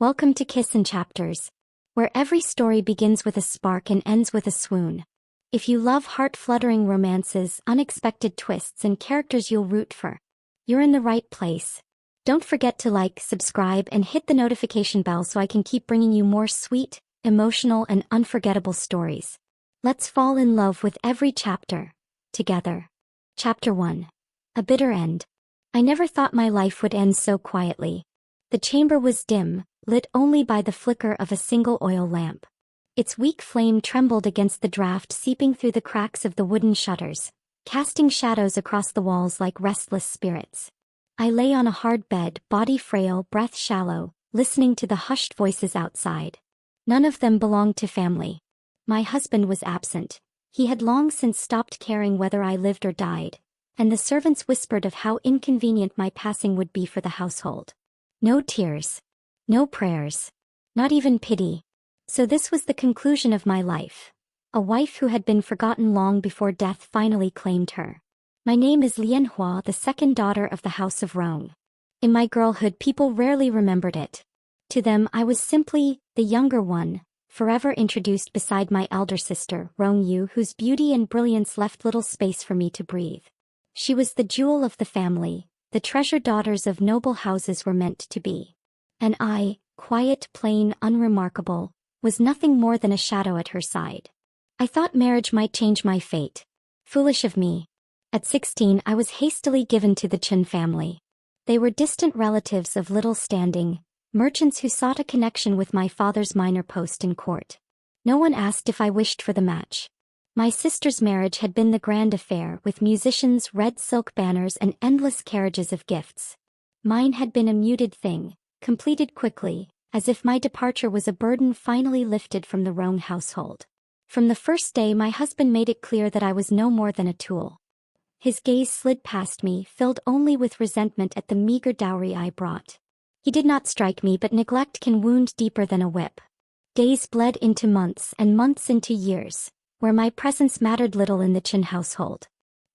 Welcome to Kiss and Chapters, where every story begins with a spark and ends with a swoon. If you love heart-fluttering romances, unexpected twists, and characters you'll root for, you're in the right place. Don't forget to like, subscribe, and hit the notification bell so I can keep bringing you more sweet, emotional, and unforgettable stories. Let's fall in love with every chapter, together. Chapter 1. A Bitter End. I never thought my life would end so quietly. The chamber was dim, lit only by the flicker of a single oil lamp. Its weak flame trembled against the draught seeping through the cracks of the wooden shutters, casting shadows across the walls like restless spirits. I lay on a hard bed, body frail, breath shallow, listening to the hushed voices outside. None of them belonged to family. My husband was absent. He had long since stopped caring whether I lived or died, and the servants whispered of how inconvenient my passing would be for the household. No tears. No prayers. Not even pity. So this was the conclusion of my life. A wife who had been forgotten long before death finally claimed her. My name is Lian Hua, the second daughter of the House of Rong. In my girlhood, people rarely remembered it. To them, I was simply the younger one, forever introduced beside my elder sister, Rong Yu, whose beauty and brilliance left little space for me to breathe. She was the jewel of the family, the treasured daughters of noble houses were meant to be. And I, quiet, plain, unremarkable, was nothing more than a shadow at her side. I thought marriage might change my fate. Foolish of me. At 16, I was hastily given to the Chen family. They were distant relatives of little standing, merchants who sought a connection with my father's minor post in court. No one asked if I wished for the match. My sister's marriage had been the grand affair, with musicians, red silk banners, and endless carriages of gifts. Mine had been a muted thing, completed quickly, as if my departure was a burden finally lifted from the Rong household. From the first day, my husband made it clear that I was no more than a tool. His gaze slid past me, filled only with resentment at the meager dowry I brought. He did not strike me, but neglect can wound deeper than a whip. Days bled into months and months into years, where my presence mattered little in the Chen household.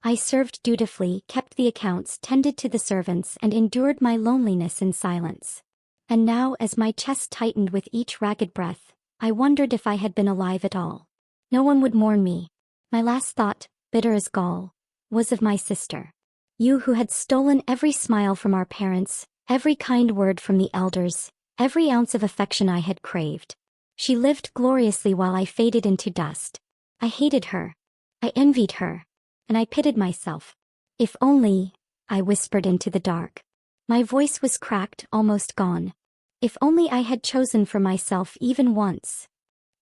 I served dutifully, kept the accounts, tended to the servants, and endured my loneliness in silence. And now, as my chest tightened with each ragged breath, I wondered if I had been alive at all. No one would mourn me. My last thought, bitter as gall, was of my sister. You who had stolen every smile from our parents, every kind word from the elders, every ounce of affection I had craved. She lived gloriously while I faded into dust. I hated her. I envied her. And I pitied myself. If only, I whispered into the dark. My voice was cracked, almost gone. If only I had chosen for myself even once.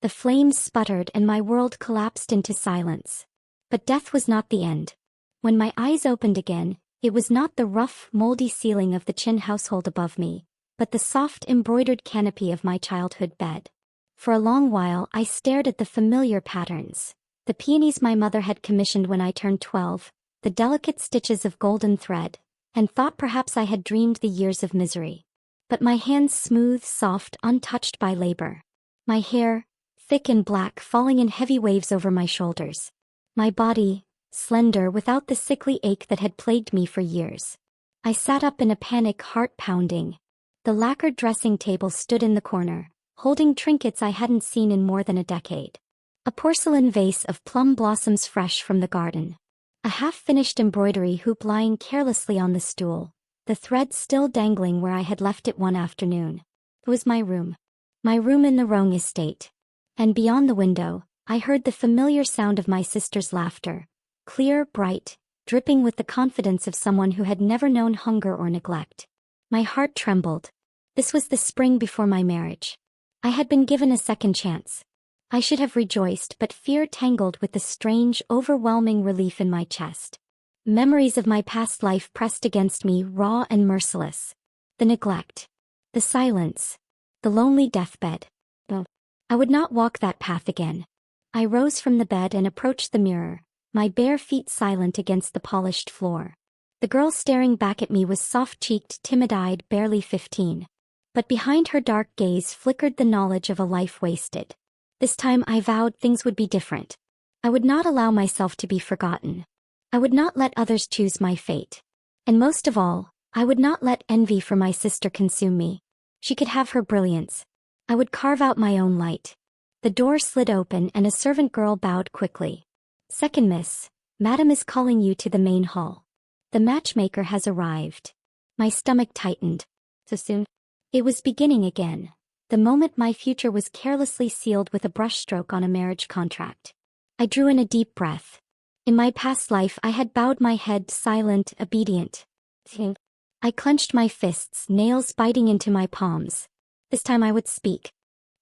The flames sputtered and my world collapsed into silence. But death was not the end. When my eyes opened again, it was not the rough, moldy ceiling of the Chen household above me, but the soft embroidered canopy of my childhood bed. For a long while I stared at the familiar patterns. The peonies my mother had commissioned when I turned 12, the delicate stitches of golden thread, and thought perhaps I had dreamed the years of misery. But my hands smooth, soft, untouched by labor. My hair, thick and black, falling in heavy waves over my shoulders. My body, slender, without the sickly ache that had plagued me for years. I sat up in a panic, heart pounding. The lacquered dressing table stood in the corner, holding trinkets I hadn't seen in more than a decade. A porcelain vase of plum blossoms fresh from the garden. A half-finished embroidery hoop lying carelessly on the stool, the thread still dangling where I had left it one afternoon. It was my room. My room in the Rong estate. And beyond the window, I heard the familiar sound of my sister's laughter, clear, bright, dripping with the confidence of someone who had never known hunger or neglect. My heart trembled. This was the spring before my marriage. I had been given a second chance. I should have rejoiced, but fear tangled with the strange, overwhelming relief in my chest. Memories of my past life pressed against me, raw and merciless. The neglect. The silence. The lonely deathbed. Oh, I would not walk that path again. I rose from the bed and approached the mirror, my bare feet silent against the polished floor. The girl staring back at me was soft-cheeked, timid-eyed, barely 15. But behind her dark gaze flickered the knowledge of a life wasted. This time I vowed things would be different. I would not allow myself to be forgotten. I would not let others choose my fate. And most of all, I would not let envy for my sister consume me. She could have her brilliance. I would carve out my own light. The door slid open and a servant girl bowed quickly. "Second miss, Madam is calling you to the main hall. The matchmaker has arrived." My stomach tightened. So soon? It was beginning again. The moment my future was carelessly sealed with a brushstroke on a marriage contract. I drew in a deep breath. In my past life I had bowed my head, silent, obedient. I clenched my fists, nails biting into my palms. This time I would speak.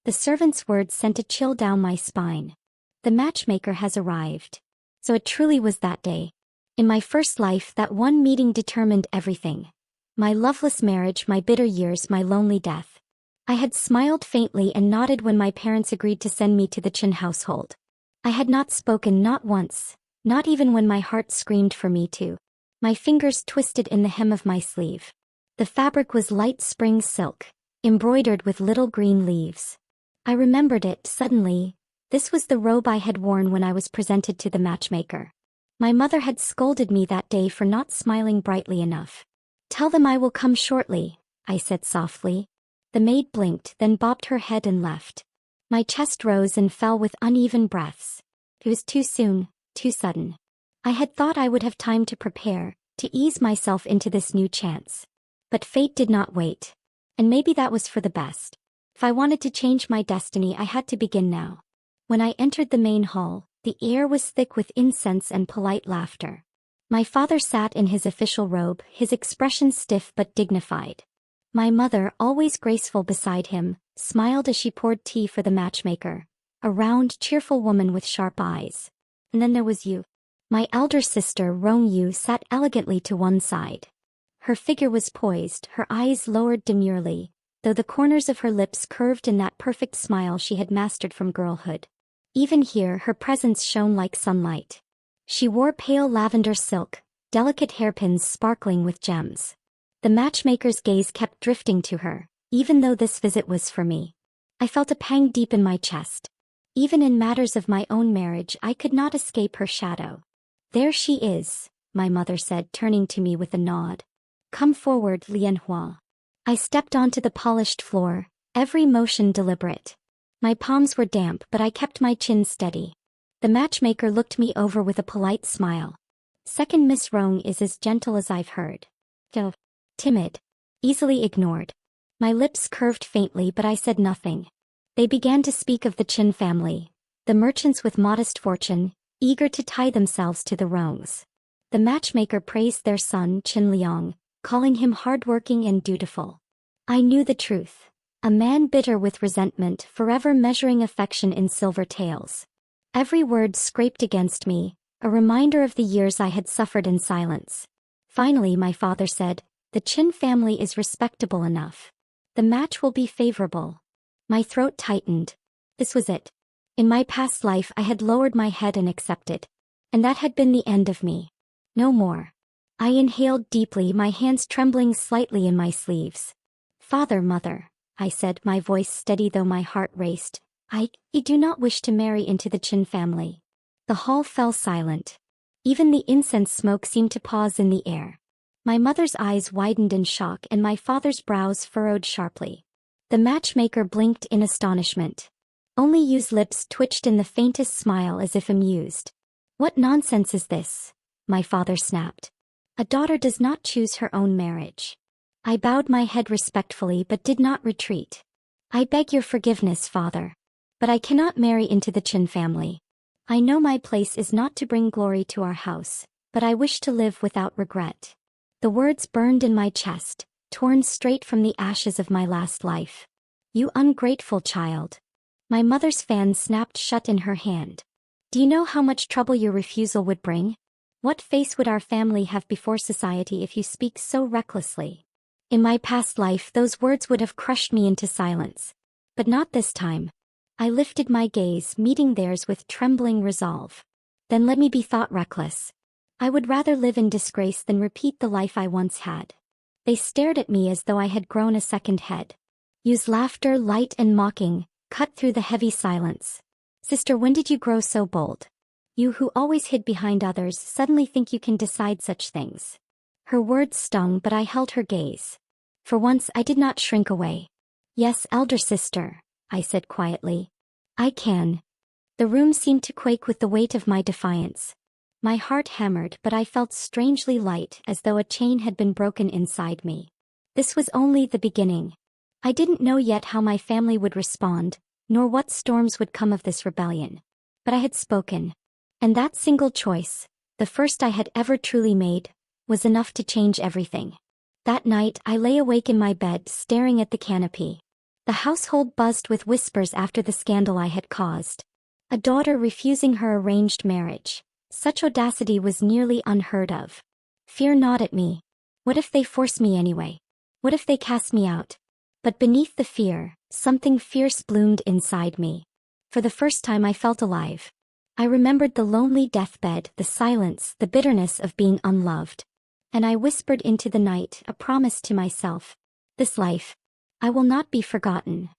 The servant's words sent a chill down my spine. The matchmaker has arrived. So it truly was that day. In my first life, that one meeting determined everything. My loveless marriage, my bitter years, my lonely death. I had smiled faintly and nodded when my parents agreed to send me to the Chin household. I had not spoken, not once, not even when my heart screamed for me to. My fingers twisted in the hem of my sleeve. The fabric was light spring silk, embroidered with little green leaves. I remembered it suddenly. This was the robe I had worn when I was presented to the matchmaker. My mother had scolded me that day for not smiling brightly enough. "Tell them I will come shortly," I said softly. The maid blinked, then bobbed her head and left. My chest rose and fell with uneven breaths. It was too soon, too sudden. I had thought I would have time to prepare, to ease myself into this new chance. But fate did not wait. And maybe that was for the best. If I wanted to change my destiny, I had to begin now. When I entered the main hall, the air was thick with incense and polite laughter. My father sat in his official robe, his expression stiff but dignified. My mother, always graceful beside him, smiled as she poured tea for the matchmaker, a round, cheerful woman with sharp eyes. And then there was you. My elder sister, Rong Yu, sat elegantly to one side. Her figure was poised, her eyes lowered demurely, though the corners of her lips curved in that perfect smile she had mastered from girlhood. Even here her presence shone like sunlight. She wore pale lavender silk, delicate hairpins sparkling with gems. The matchmaker's gaze kept drifting to her, even though this visit was for me. I felt a pang deep in my chest. Even in matters of my own marriage I could not escape her shadow. "There she is," my mother said, turning to me with a nod. "Come forward, Lianhua." I stepped onto the polished floor, every motion deliberate. My palms were damp, but I kept my chin steady. The matchmaker looked me over with a polite smile. "Second Miss Rong is as gentle as I've heard." "Oh, timid. Easily ignored." My lips curved faintly, but I said nothing. They began to speak of the Chin family, the merchants with modest fortune, eager to tie themselves to the Rongs. The matchmaker praised their son, Qin Liang, calling him hardworking and dutiful. I knew the truth. A man bitter with resentment, forever measuring affection in silver taels. Every word scraped against me, a reminder of the years I had suffered in silence. Finally my father said, "The Qin family is respectable enough. The match will be favorable." My throat tightened. This was it. In my past life I had lowered my head and accepted. And that had been the end of me. No more. I inhaled deeply, my hands trembling slightly in my sleeves. "Father, mother," I said, my voice steady though my heart raced. I do not wish to marry into the Qin family." The hall fell silent. Even the incense smoke seemed to pause in the air. My mother's eyes widened in shock and my father's brows furrowed sharply. The matchmaker blinked in astonishment. Only Yu's lips twitched in the faintest smile as if amused. "What nonsense is this?" my father snapped. "A daughter does not choose her own marriage." I bowed my head respectfully but did not retreat. "I beg your forgiveness, father. But I cannot marry into the Qin family. I know my place is not to bring glory to our house, but I wish to live without regret." The words burned in my chest, torn straight from the ashes of my last life. "You ungrateful child." My mother's fan snapped shut in her hand. "Do you know how much trouble your refusal would bring? What face would our family have before society if you speak so recklessly?" In my past life those words would have crushed me into silence. But not this time. I lifted my gaze, meeting theirs with trembling resolve. Then let me be thought reckless. I would rather live in disgrace than repeat the life I once had. They stared at me as though I had grown a second head. Yu's laughter, light and mocking, cut through the heavy silence. "Sister, when did you grow so bold? You who always hid behind others suddenly think you can decide such things." Her words stung, but I held her gaze. For once I did not shrink away. Yes, elder sister, I said quietly. I can. The room seemed to quake with the weight of my defiance. My heart hammered, but I felt strangely light, as though a chain had been broken inside me. This was only the beginning. I didn't know yet how my family would respond, nor what storms would come of this rebellion. But I had spoken. And that single choice, the first I had ever truly made, was enough to change everything. That night I lay awake in my bed staring at the canopy. The household buzzed with whispers after the scandal I had caused. A daughter refusing her arranged marriage. Such audacity was nearly unheard of. Fear gnawed at me. What if they force me anyway? What if they cast me out? But beneath the fear, something fierce bloomed inside me. For the first time I felt alive. I remembered the lonely deathbed, the silence, the bitterness of being unloved. And I whispered into the night, a promise to myself. This life, I will not be forgotten.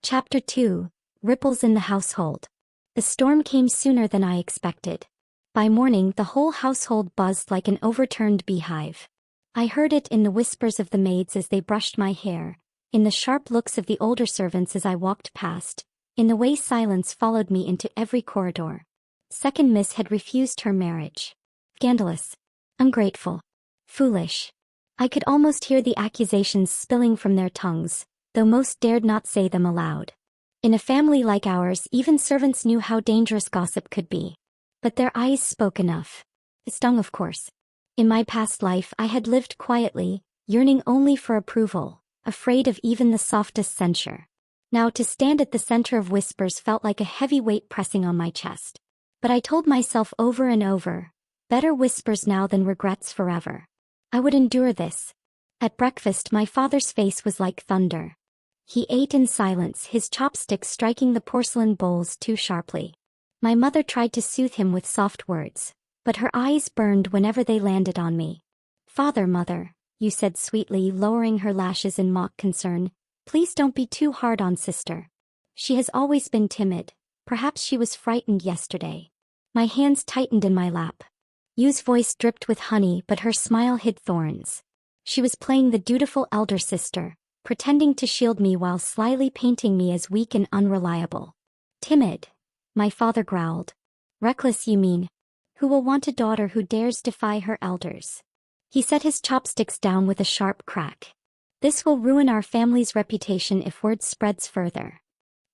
Chapter 2. Ripples in the Household. The storm came sooner than I expected. By morning the whole household buzzed like an overturned beehive. I heard it in the whispers of the maids as they brushed my hair, in the sharp looks of the older servants as I walked past, in the way silence followed me into every corridor. Second Miss had refused her marriage. Scandalous. Ungrateful. Foolish. I could almost hear the accusations spilling from their tongues, though most dared not say them aloud. In a family like ours, even servants knew how dangerous gossip could be. But their eyes spoke enough. It stung, of course. In my past life I had lived quietly, yearning only for approval, afraid of even the softest censure. Now to stand at the center of whispers felt like a heavy weight pressing on my chest. But I told myself over and over, better whispers now than regrets forever. I would endure this. At breakfast my father's face was like thunder. He ate in silence, his chopsticks striking the porcelain bowls too sharply. My mother tried to soothe him with soft words, but her eyes burned whenever they landed on me. Father, mother, you said sweetly, lowering her lashes in mock concern, please don't be too hard on sister. She has always been timid. Perhaps she was frightened yesterday. My hands tightened in my lap. Yu's voice dripped with honey, but her smile hid thorns. She was playing the dutiful elder sister, pretending to shield me while slyly painting me as weak and unreliable. Timid, my father growled. Reckless, you mean? Who will want a daughter who dares defy her elders? He set his chopsticks down with a sharp crack. This will ruin our family's reputation if word spreads further.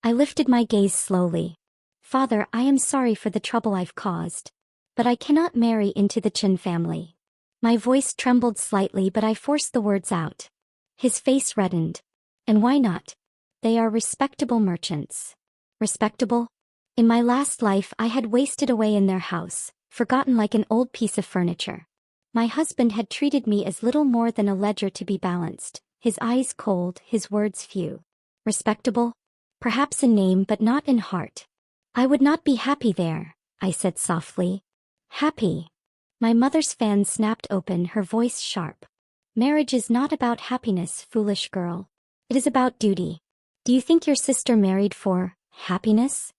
I lifted my gaze slowly. Father, I am sorry for the trouble I've caused. But I cannot marry into the Chin family. My voice trembled slightly, but I forced the words out. His face reddened. And why not? They are respectable merchants. Respectable? In my last life I had wasted away in their house, forgotten like an old piece of furniture. My husband had treated me as little more than a ledger to be balanced, his eyes cold, his words few. Respectable? Perhaps in name but not in heart. I would not be happy there, I said softly. Happy? My mother's fan snapped open, her voice sharp. Marriage is not about happiness, foolish girl. It is about duty. Do you think your sister married for happiness?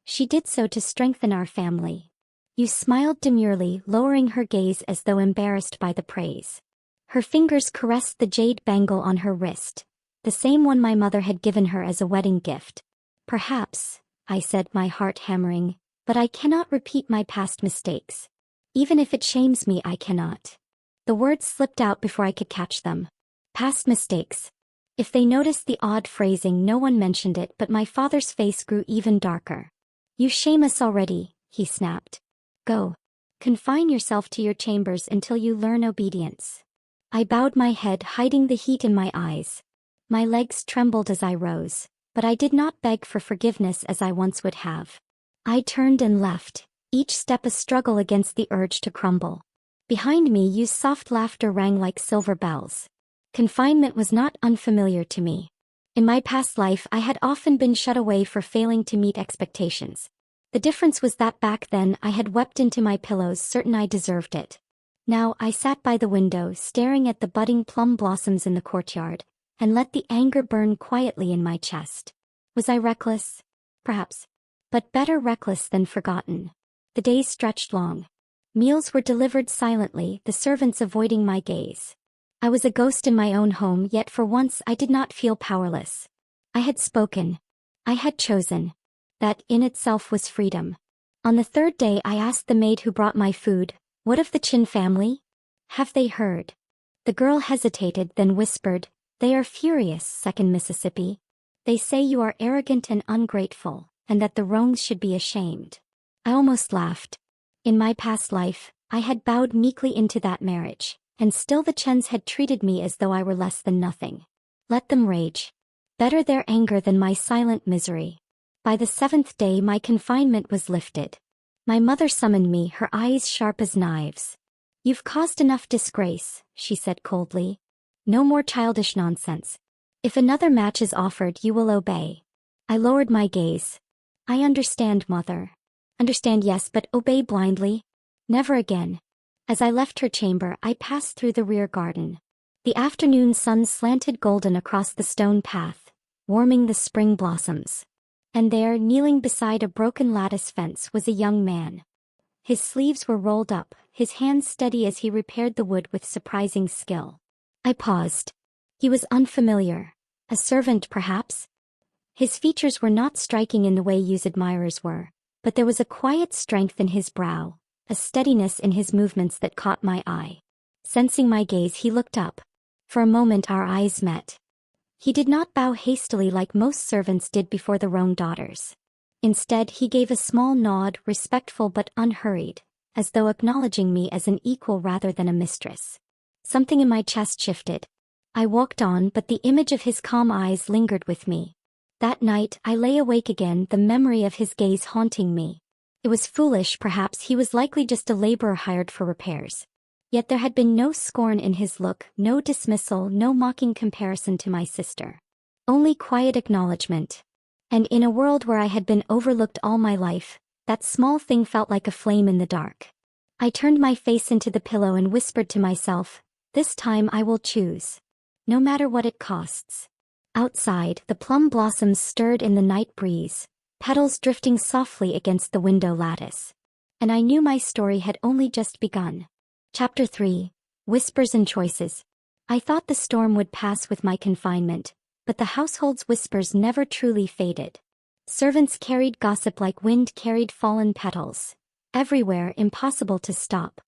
She did so to strengthen our family. You smiled demurely, lowering her gaze as though embarrassed by the praise. Her fingers caressed the jade bangle on her wrist, the same one my mother had given her as a wedding gift. Perhaps, I said, my heart hammering, but I cannot repeat my past mistakes. Even if it shames me, I cannot. The words slipped out before I could catch them. Past mistakes. If they noticed the odd phrasing, no one mentioned it, but my father's face grew even darker. You shame us already, he snapped. Go. Confine yourself to your chambers until you learn obedience. I bowed my head, hiding the heat in my eyes. My legs trembled as I rose, but I did not beg for forgiveness as I once would have. I turned and left, each step a struggle against the urge to crumble. Behind me, Yu's soft laughter rang like silver bells. Confinement was not unfamiliar to me. In my past life I had often been shut away for failing to meet expectations. The difference was that back then I had wept into my pillows, certain I deserved it. Now I sat by the window, staring at the budding plum blossoms in the courtyard, and let the anger burn quietly in my chest. Was I reckless? Perhaps. But better reckless than forgotten. The days stretched long. Meals were delivered silently, the servants avoiding my gaze. I was a ghost in my own home, yet for once I did not feel powerless. I had spoken. I had chosen. That in itself was freedom. On the third day I asked the maid who brought my food, "What of the Chin family? Have they heard?" The girl hesitated, then whispered, "They are furious, Second Mississippi. They say you are arrogant and ungrateful, and that the Rongs should be ashamed." I almost laughed. In my past life, I had bowed meekly into that marriage, and still the Chens had treated me as though I were less than nothing. Let them rage. Better their anger than my silent misery. By the 7th day my confinement was lifted. My mother summoned me, her eyes sharp as knives. "You've caused enough disgrace," she said coldly. "No more childish nonsense. If another match is offered, you will obey." I lowered my gaze. "I understand, mother." "Understand, yes, but obey blindly? Never again." As I left her chamber, I passed through the rear garden. The afternoon sun slanted golden across the stone path, warming the spring blossoms. And there, kneeling beside a broken lattice fence, was a young man. His sleeves were rolled up, his hands steady as he repaired the wood with surprising skill. I paused. He was unfamiliar. A servant, perhaps? His features were not striking in the way you's admirers were, but there was a quiet strength in his brow, a steadiness in his movements that caught my eye. Sensing my gaze, he looked up. For a moment our eyes met. He did not bow hastily like most servants did before the Rome daughters. Instead, he gave a small nod, respectful but unhurried, as though acknowledging me as an equal rather than a mistress. Something in my chest shifted. I walked on, but the image of his calm eyes lingered with me. That night, I lay awake again, the memory of his gaze haunting me. It was foolish, perhaps. He was likely just a laborer hired for repairs. Yet there had been no scorn in his look, no dismissal, no mocking comparison to my sister. Only quiet acknowledgement. And in a world where I had been overlooked all my life, that small thing felt like a flame in the dark. I turned my face into the pillow and whispered to myself, "This time I will choose. No matter what it costs." Outside, the plum blossoms stirred in the night breeze, petals drifting softly against the window lattice. And I knew my story had only just begun. Chapter 3. Whispers and Choices. I thought the storm would pass with my confinement, but the household's whispers never truly faded. Servants carried gossip like wind carried fallen petals. Everywhere, impossible to stop.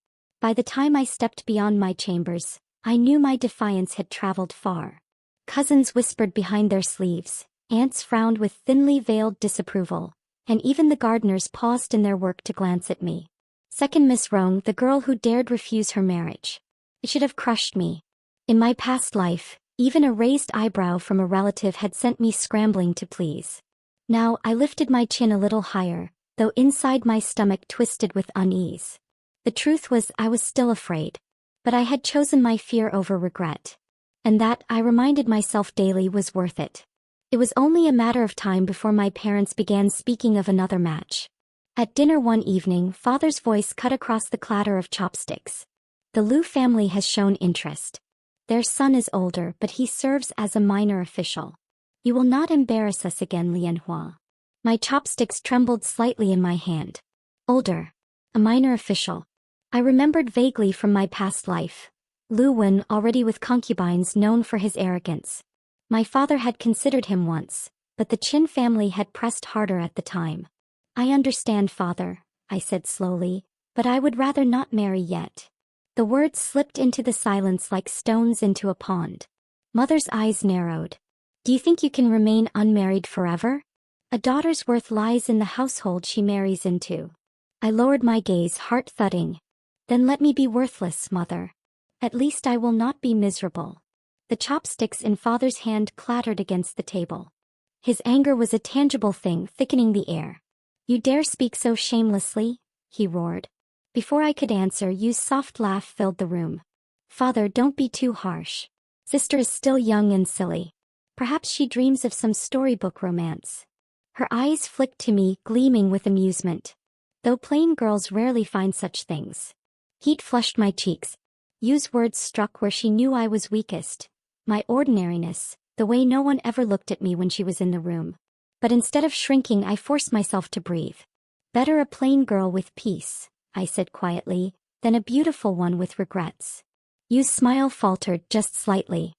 By the time I stepped beyond my chambers, I knew my defiance had traveled far. Cousins whispered behind their sleeves, aunts frowned with thinly veiled disapproval, and even the gardeners paused in their work to glance at me. Second Miss Rome, the girl who dared refuse her marriage. It should have crushed me. In my past life, even a raised eyebrow from a relative had sent me scrambling to please. Now I lifted my chin a little higher, though inside my stomach twisted with unease. The truth was, I was still afraid. But I had chosen my fear over regret. And that, I reminded myself daily, was worth it. It was only a matter of time before my parents began speaking of another match. At dinner one evening, Father's voice cut across the clatter of chopsticks. "The Liu family has shown interest. Their son is older, but he serves as a minor official. You will not embarrass us again, Lianhua." My chopsticks trembled slightly in my hand. Older. A minor official. I remembered vaguely from my past life. Liu Wen, already with concubines, known for his arrogance. My father had considered him once, but the Qin family had pressed harder at the time. "I understand, father," I said slowly, "but I would rather not marry yet." The words slipped into the silence like stones into a pond. Mother's eyes narrowed. "Do you think you can remain unmarried forever? A daughter's worth lies in the household she marries into." I lowered my gaze, heart thudding. "Then let me be worthless, mother. At least I will not be miserable." The chopsticks in father's hand clattered against the table. His anger was a tangible thing, thickening the air. "You dare speak so shamelessly?" he roared. Before I could answer, Yu's soft laugh filled the room. "Father, don't be too harsh. Sister is still young and silly. Perhaps she dreams of some storybook romance." Her eyes flicked to me, gleaming with amusement. Though plain girls rarely find such things. Heat flushed my cheeks. Yu's words struck where she knew I was weakest. My ordinariness, the way no one ever looked at me when she was in the room. But instead of shrinking, I forced myself to breathe. "Better a plain girl with peace," I said quietly, "than a beautiful one with regrets." Yu's smile faltered just slightly.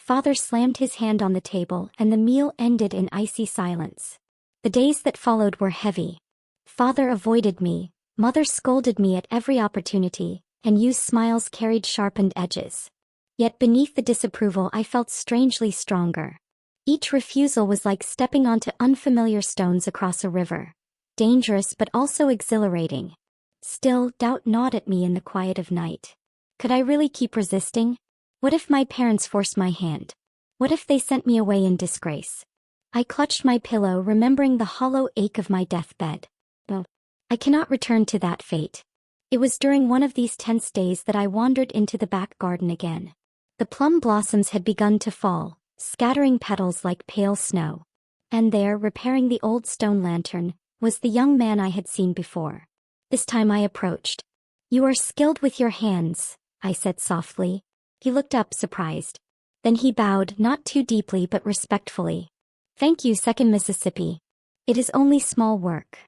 Father slammed his hand on the table and the meal ended in icy silence. The days that followed were heavy. Father avoided me, Mother scolded me at every opportunity, and Yu's smiles carried sharpened edges. Yet beneath the disapproval I felt strangely stronger. Each refusal was like stepping onto unfamiliar stones across a river. Dangerous but also exhilarating. Still, doubt gnawed at me in the quiet of night. Could I really keep resisting? What if my parents forced my hand? What if they sent me away in disgrace? I clutched my pillow, remembering the hollow ache of my deathbed. Oh, I cannot return to that fate. It was during one of these tense days that I wandered into the back garden again. The plum blossoms had begun to fall, scattering petals like pale snow. And there, repairing the old stone lantern, was the young man I had seen before. This time I approached. "You are skilled with your hands," I said softly. He looked up surprised. Then he bowed, not too deeply but respectfully. "Thank you, Second Mississippi. It is only small work."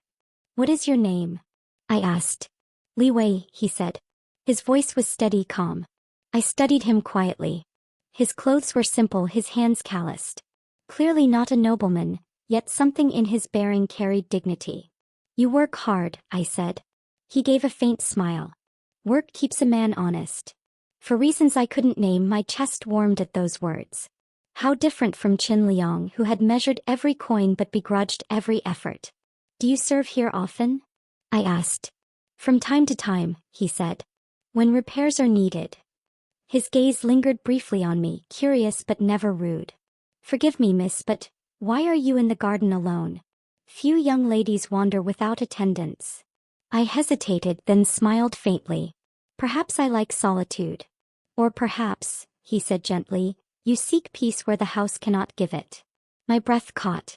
"What is your name?" I asked. "Li Wei," he said. His voice was steady, calm. I studied him quietly. His clothes were simple, his hands calloused. Clearly not a nobleman, yet something in his bearing carried dignity. "You work hard," I said. He gave a faint smile. "Work keeps a man honest." For reasons I couldn't name, my chest warmed at those words. How different from Qin Liang, who had measured every coin but begrudged every effort. "Do you serve here often?" I asked. "From time to time," he said. "When repairs are needed." His gaze lingered briefly on me, curious but never rude. "Forgive me, miss, but why are you in the garden alone? Few young ladies wander without attendants." I hesitated, then smiled faintly. "Perhaps I like solitude. Or perhaps," he said gently, "you seek peace where the house cannot give it." My breath caught.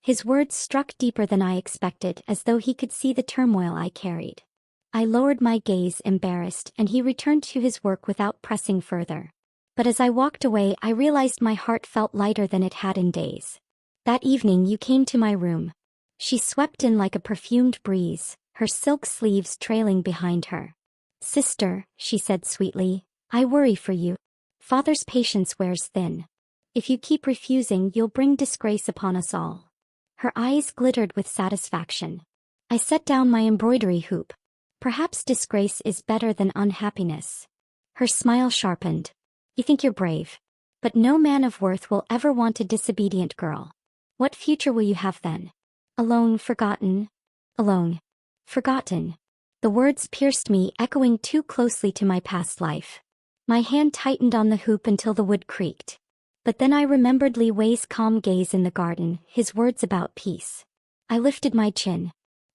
His words struck deeper than I expected, as though he could see the turmoil I carried. I lowered my gaze, embarrassed, and he returned to his work without pressing further. But as I walked away, I realized my heart felt lighter than it had in days. "That evening you came to my room." She swept in like a perfumed breeze, her silk sleeves trailing behind her. "Sister," she said sweetly, "I worry for you. Father's patience wears thin. If you keep refusing, you'll bring disgrace upon us all." Her eyes glittered with satisfaction. I set down my embroidery hoop. "Perhaps disgrace is better than unhappiness." Her smile sharpened. "You think you're brave. But no man of worth will ever want a disobedient girl. What future will you have then? Alone, forgotten?" "Alone. Forgotten." The words pierced me, echoing too closely to my past life. My hand tightened on the hoop until the wood creaked. But then I remembered Li Wei's calm gaze in the garden, his words about peace. I lifted my chin.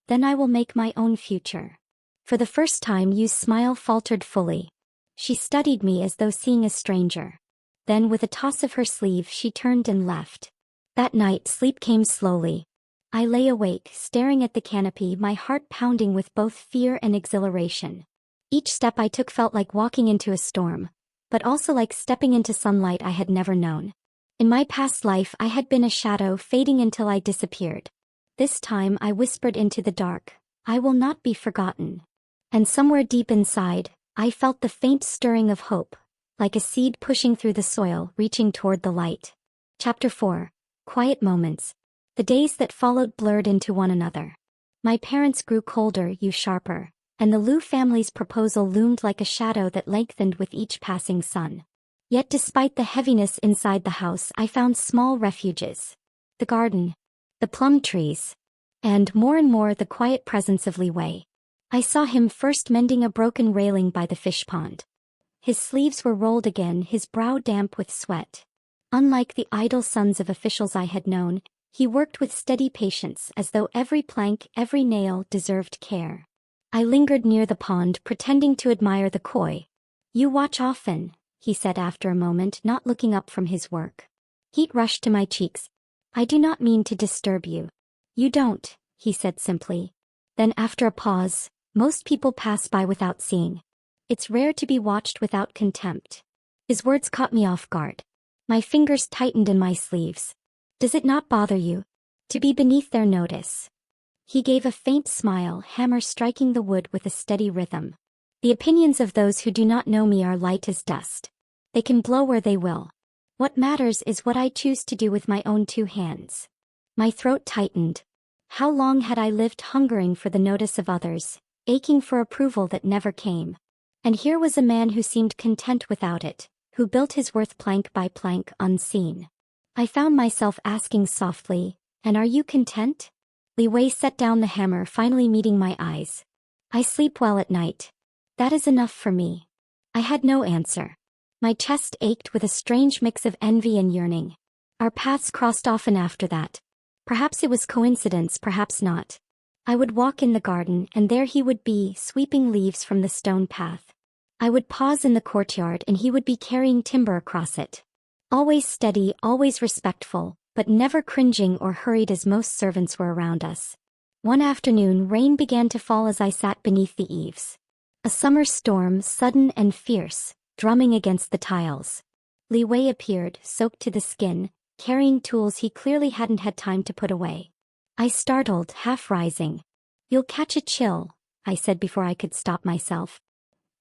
"Then I will make my own future." For the first time, Yu's smile faltered fully. She studied me as though seeing a stranger. Then with a toss of her sleeve she turned and left. That night sleep came slowly. I lay awake, staring at the canopy, my heart pounding with both fear and exhilaration. Each step I took felt like walking into a storm, but also like stepping into sunlight I had never known. In my past life I had been a shadow, fading until I disappeared. This time I whispered into the dark, "I will not be forgotten." And somewhere deep inside, I felt the faint stirring of hope, like a seed pushing through the soil, reaching toward the light. Chapter 4. Quiet Moments. The days that followed blurred into one another. My parents grew colder, Yu sharper, and the Liu family's proposal loomed like a shadow that lengthened with each passing sun. Yet despite the heaviness inside the house, I found small refuges. The garden, the plum trees, and more the quiet presence of Li Wei. I saw him first mending a broken railing by the fish pond. His sleeves were rolled again, his brow damp with sweat. Unlike the idle sons of officials I had known, he worked with steady patience, as though every plank, every nail deserved care. I lingered near the pond, pretending to admire the koi. "You watch often," he said after a moment, not looking up from his work. Heat rushed to my cheeks. "I do not mean to disturb you." "You don't," he said simply. Then after a pause, "Most people pass by without seeing. It's rare to be watched without contempt." His words caught me off guard. My fingers tightened in my sleeves. "Does it not bother you to be beneath their notice?" He gave a faint smile, hammer striking the wood with a steady rhythm. "The opinions of those who do not know me are light as dust. They can blow where they will. What matters is what I choose to do with my own two hands. My throat tightened. How long had I lived hungering for the notice of others, aching for approval that never came? And here was a man who seemed content without it, who built his worth plank by plank unseen. I found myself asking softly, "And are you content?" Li Wei set down the hammer, finally meeting my eyes. "I sleep well at night. That is enough for me." I had no answer. My chest ached with a strange mix of envy and yearning. Our paths crossed often after that. Perhaps it was coincidence, perhaps not. I would walk in the garden and there he would be, sweeping leaves from the stone path. I would pause in the courtyard and he would be carrying timber across it. Always steady, always respectful, but never cringing or hurried as most servants were around us. One afternoon rain began to fall as I sat beneath the eaves. A summer storm, sudden and fierce, drumming against the tiles. Li Wei appeared, soaked to the skin, carrying tools he clearly hadn't had time to put away. I startled, half rising. "You'll catch a chill," I said before I could stop myself.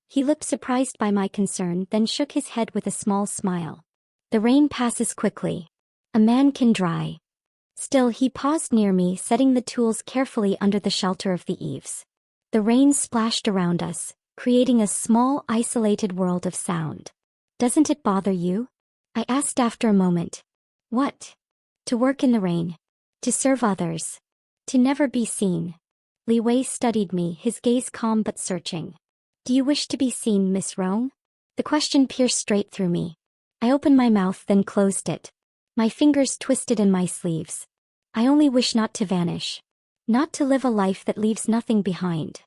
He looked surprised by my concern, then shook his head with a small smile. "The rain passes quickly. A man can dry." Still he paused near me, setting the tools carefully under the shelter of the eaves. The rain splashed around us, creating a small, isolated world of sound. "Doesn't it bother you?" I asked after a moment. "What?" "To work in the rain. To serve others. To never be seen." Li Wei studied me, his gaze calm but searching. "Do you wish to be seen, Miss Rong?" The question pierced straight through me. I opened my mouth, then closed it. My fingers twisted in my sleeves. "I only wish not to vanish. Not to live a life that leaves nothing behind."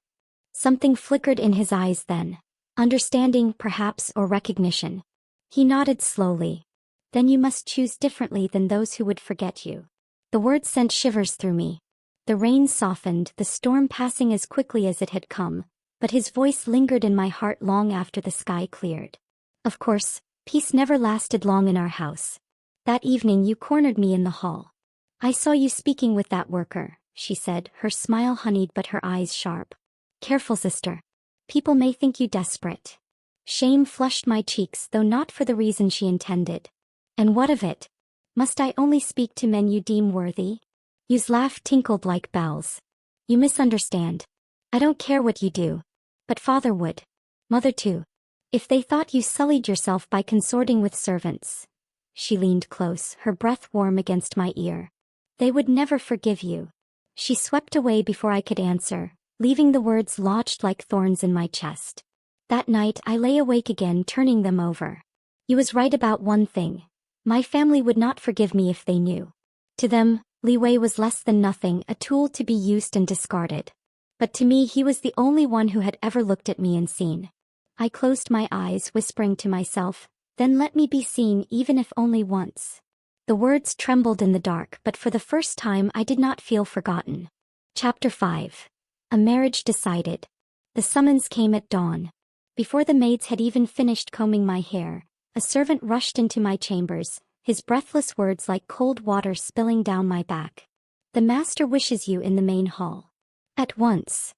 Something flickered in his eyes then. Understanding, perhaps, or recognition. He nodded slowly. "Then you must choose differently than those who would forget you." The words sent shivers through me. The rain softened, the storm passing as quickly as it had come, but his voice lingered in my heart long after the sky cleared. Of course, peace never lasted long in our house. That evening you cornered me in the hall. "I saw you speaking with that worker," she said, her smile honeyed but her eyes sharp. "Careful, sister. People may think you desperate." Shame flushed my cheeks, though not for the reason she intended. "And what of it? Must I only speak to men you deem worthy?" Yu's laugh tinkled like bells. "You misunderstand. I don't care what you do. But father would. Mother too. If they thought you sullied yourself by consorting with servants." She leaned close, her breath warm against my ear. "They would never forgive you." She swept away before I could answer, leaving the words lodged like thorns in my chest. That night I lay awake again, turning them over. You was right about one thing. My family would not forgive me if they knew. To them, Li Wei was less than nothing, a tool to be used and discarded. But to me he was the only one who had ever looked at me and seen. I closed my eyes, whispering to myself, "Then let me be seen, even if only once." The words trembled in the dark, but for the first time I did not feel forgotten. Chapter 5. A Marriage Decided. The summons came at dawn. Before the maids had even finished combing my hair, a servant rushed into my chambers, his breathless words like cold water spilling down my back. "The master wishes you in the main hall." At once.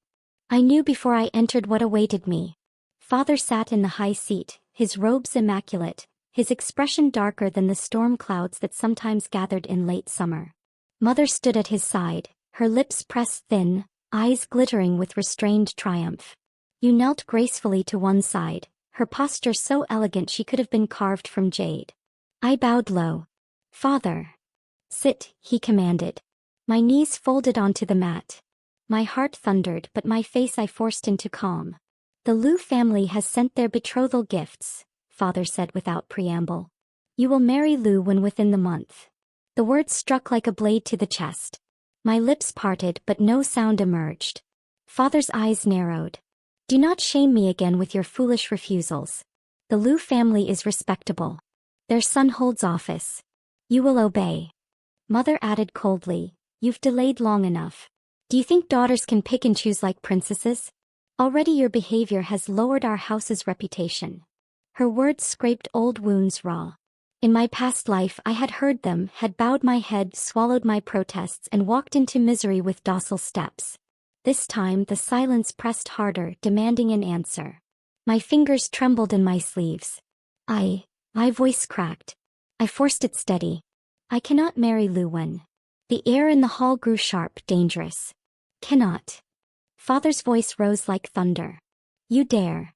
I knew before I entered what awaited me. Father sat in the high seat, his robes immaculate, his expression darker than the storm clouds that sometimes gathered in late summer. Mother stood at his side, her lips pressed thin, eyes glittering with restrained triumph. You knelt gracefully to one side, her posture so elegant she could have been carved from jade. I bowed low. "Father." "Sit," he commanded. My knees folded onto the mat. My heart thundered, but my face I forced into calm. "The Liu family has sent their betrothal gifts," Father said without preamble. "You will marry Liu when within the month." The words struck like a blade to the chest. My lips parted, but no sound emerged. Father's eyes narrowed. "Do not shame me again with your foolish refusals. The Liu family is respectable. Their son holds office. You will obey." Mother added coldly, "You've delayed long enough. Do you think daughters can pick and choose like princesses? Already your behavior has lowered our house's reputation." Her words scraped old wounds raw. In my past life I had heard them, had bowed my head, swallowed my protests, and walked into misery with docile steps. This time the silence pressed harder, demanding an answer. My fingers trembled in my sleeves. My voice cracked. I forced it steady. I cannot marry Lu Wen. The air in the hall grew sharp, dangerous. Cannot. Father's voice rose like thunder. You dare.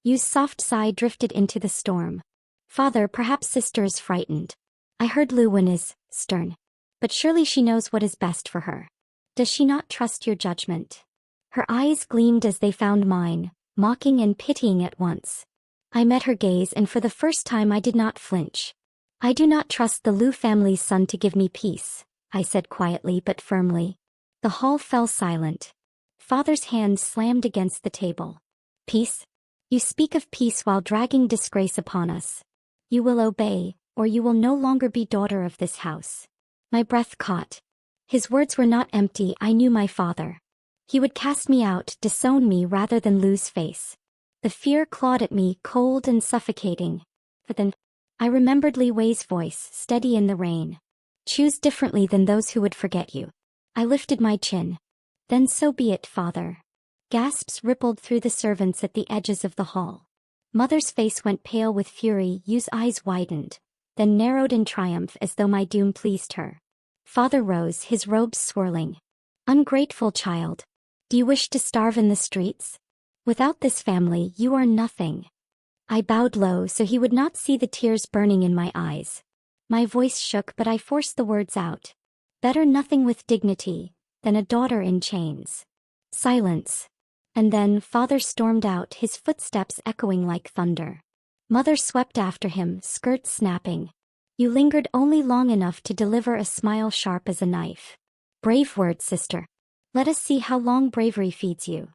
Yu's soft sigh drifted into the storm. Father, perhaps sister is frightened. I heard Lu Wen is stern. But surely she knows what is best for her. Does she not trust your judgment? Her eyes gleamed as they found mine, mocking and pitying at once. I met her gaze, and for the first time I did not flinch. I do not trust the Lu family's son to give me peace, I said quietly but firmly. The hall fell silent. Father's hand slammed against the table. Peace? You speak of peace while dragging disgrace upon us. You will obey, or you will no longer be daughter of this house. My breath caught. His words were not empty. I knew my father. He would cast me out, disown me rather than lose face. The fear clawed at me, cold and suffocating. But then, I remembered Li Wei's voice, steady in the rain. Choose differently than those who would forget you. I lifted my chin. Then so be it, father. Gasps rippled through the servants at the edges of the hall. Mother's face went pale with fury. Yu's eyes widened, then narrowed in triumph as though my doom pleased her. Father rose, his robes swirling. Ungrateful child. Do you wish to starve in the streets? Without this family, you are nothing. I bowed low so he would not see the tears burning in my eyes. My voice shook, but I forced the words out. Better nothing with dignity than a daughter in chains. Silence. And then father stormed out, his footsteps echoing like thunder. Mother swept after him, skirts snapping. You lingered only long enough to deliver a smile sharp as a knife. Brave words, sister. Let us see how long bravery feeds you.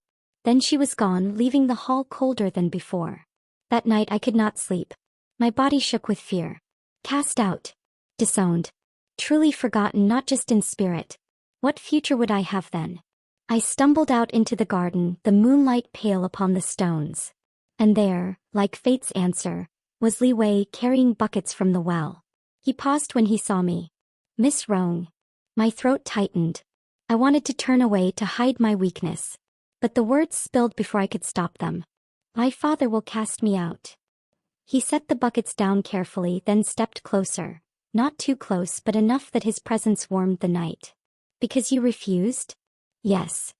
Then she was gone, leaving the hall colder than before. That night I could not sleep. My body shook with fear. Cast out. Disowned. Truly forgotten, not just in spirit. What future would I have then? I stumbled out into the garden, the moonlight pale upon the stones. And there, like fate's answer, was Li Wei carrying buckets from the well. He paused when he saw me. Miss Rong. My throat tightened. I wanted to turn away to hide my weakness. But the words spilled before I could stop them. My father will cast me out. He set the buckets down carefully, then stepped closer. Not too close, but enough that his presence warmed the night. Because you refused? Yes.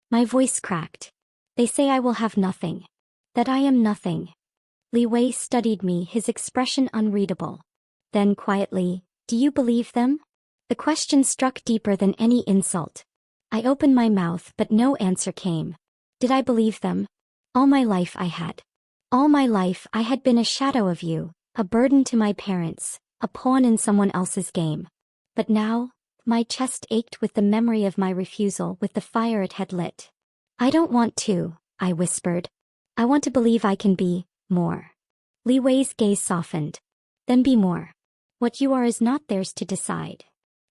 My voice cracked. They say I will have nothing. That I am nothing. Li Wei studied me, his expression unreadable. Then quietly, do you believe them? The question struck deeper than any insult. I opened my mouth, but no answer came. Did I believe them? All my life I had. All my life I had been a shadow of you, a burden to my parents, a pawn in someone else's game. But now, my chest ached with the memory of my refusal, with the fire it had lit. I don't want to, I whispered. I want to believe I can be more. Li Wei's gaze softened. Then be more. What you are is not theirs to decide.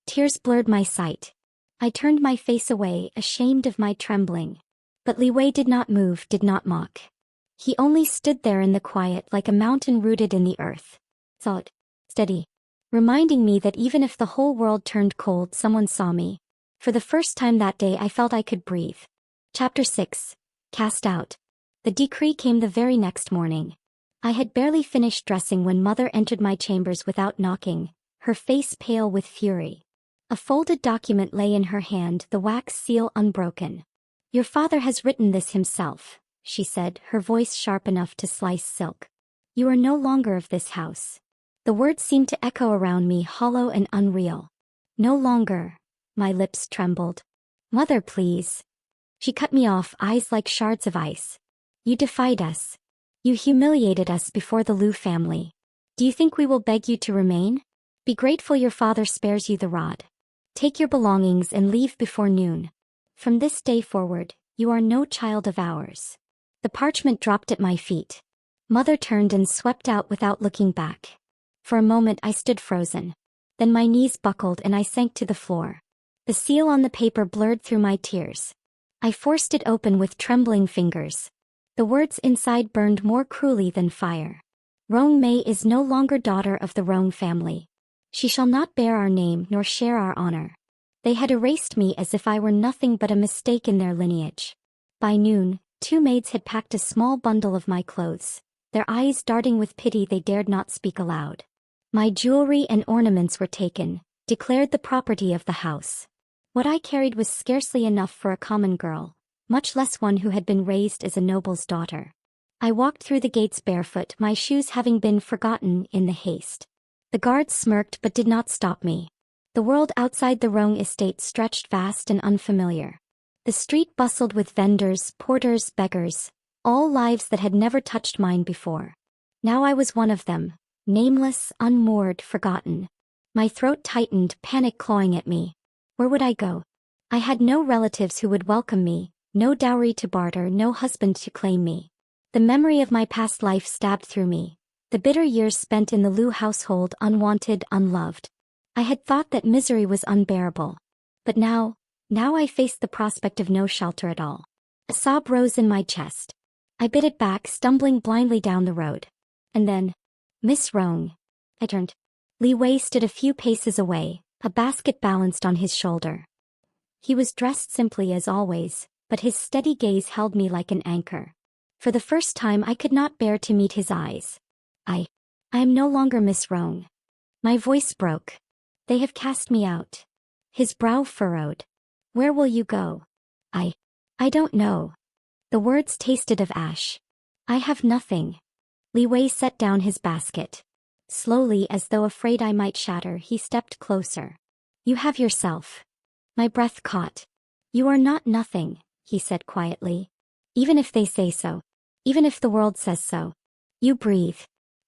Tears blurred my sight. I turned my face away, ashamed of my trembling. But Li Wei did not move, did not mock. He only stood there in the quiet like a mountain rooted in the earth. Solid. Steady. Reminding me that even if the whole world turned cold, someone saw me. For the first time that day I felt I could breathe. Chapter 6. Cast out. The decree came the very next morning. I had barely finished dressing when Mother entered my chambers without knocking, her face pale with fury. A folded document lay in her hand, the wax seal unbroken. Your father has written this himself, she said, her voice sharp enough to slice silk. You are no longer of this house. The words seemed to echo around me, hollow and unreal. No longer. My lips trembled. Mother, please. She cut me off, eyes like shards of ice. You defied us. You humiliated us before the Lu family. Do you think we will beg you to remain? Be grateful your father spares you the rod. Take your belongings and leave before noon. From this day forward, you are no child of ours. The parchment dropped at my feet. Mother turned and swept out without looking back. For a moment I stood frozen. Then my knees buckled and I sank to the floor. The seal on the paper blurred through my tears. I forced it open with trembling fingers. The words inside burned more cruelly than fire. Rong Mei is no longer daughter of the Rong family. She shall not bear our name nor share our honor. They had erased me as if I were nothing but a mistake in their lineage. By noon, 2 maids had packed a small bundle of my clothes. Their eyes darting with pity, they dared not speak aloud. My jewelry and ornaments were taken, declared the property of the house. What I carried was scarcely enough for a common girl, much less one who had been raised as a noble's daughter. I walked through the gates barefoot, my shoes having been forgotten in the haste. The guards smirked but did not stop me. The world outside the Rong estate stretched vast and unfamiliar. The street bustled with vendors, porters, beggars, all lives that had never touched mine before. Now I was one of them, nameless, unmoored, forgotten. My throat tightened, panic clawing at me. Where would I go? I had no relatives who would welcome me, no dowry to barter, no husband to claim me. The memory of my past life stabbed through me, the bitter years spent in the Liu household, unwanted, unloved. I had thought that misery was unbearable. But now I faced the prospect of no shelter at all. A sob rose in my chest. I bit it back, stumbling blindly down the road. And then, Miss Rong. I turned. Li Wei stood a few paces away, a basket balanced on his shoulder. He was dressed simply as always, but his steady gaze held me like an anchor. For the first time I could not bear to meet his eyes. I am no longer Miss Rong. My voice broke. They have cast me out. His brow furrowed. Where will you go? I don't know. The words tasted of ash. I have nothing. Li Wei set down his basket. Slowly, as though afraid I might shatter, he stepped closer. You have yourself. My breath caught. You are not nothing, he said quietly. Even if they say so. Even if the world says so. You breathe.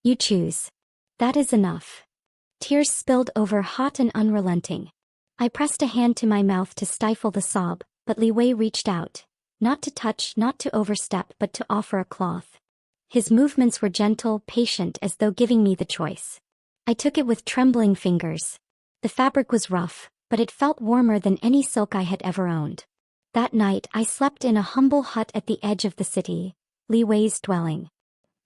You choose. That is enough. Tears spilled over, hot and unrelenting. I pressed a hand to my mouth to stifle the sob, but Li Wei reached out. Not to touch, not to overstep, but to offer a cloth. His movements were gentle, patient, as though giving me the choice. I took it with trembling fingers. The fabric was rough, but it felt warmer than any silk I had ever owned. That night I slept in a humble hut at the edge of the city, Li Wei's dwelling.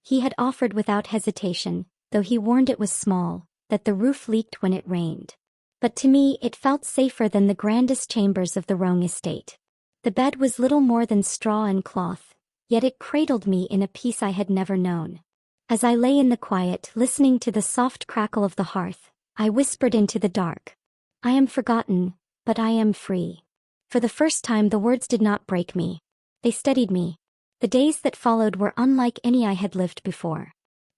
He had offered without hesitation, though he warned it was small, that the roof leaked when it rained. But to me it felt safer than the grandest chambers of the Rong estate. The bed was little more than straw and cloth, yet it cradled me in a peace I had never known. As I lay in the quiet, listening to the soft crackle of the hearth, I whispered into the dark. I am forgotten, but I am free. For the first time the words did not break me. They steadied me. The days that followed were unlike any I had lived before.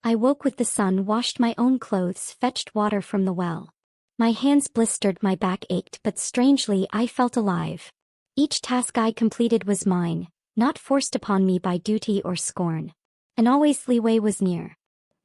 I woke with the sun, washed my own clothes, fetched water from the well. My hands blistered, my back ached, but strangely I felt alive. Each task I completed was mine, not forced upon me by duty or scorn. And always Li Wei was near.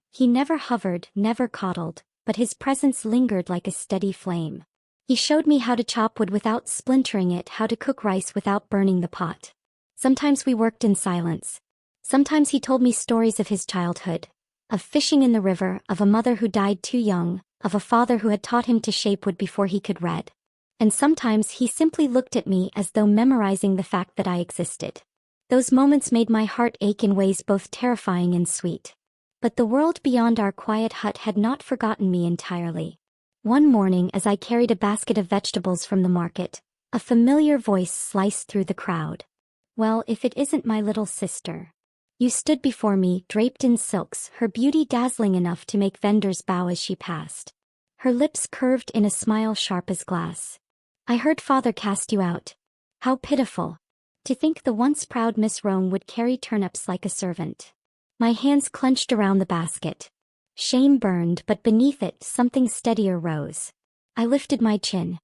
He never hovered, never coddled, but his presence lingered like a steady flame. He showed me how to chop wood without splintering it, how to cook rice without burning the pot. Sometimes we worked in silence. Sometimes he told me stories of his childhood, of fishing in the river, of a mother who died too young, of a father who had taught him to shape wood before he could read. And sometimes he simply looked at me as though memorizing the fact that I existed. Those moments made my heart ache in ways both terrifying and sweet. But the world beyond our quiet hut had not forgotten me entirely. One morning, as I carried a basket of vegetables from the market, a familiar voice sliced through the crowd. Well, if it isn't my little sister. You stood before me, draped in silks, her beauty dazzling enough to make vendors bow as she passed. Her lips curved in a smile sharp as glass. I heard father cast you out. How pitiful. To think the once proud Miss Rong would carry turnips like a servant. My hands clenched around the basket. Shame burned, but beneath it something steadier rose. I lifted my chin.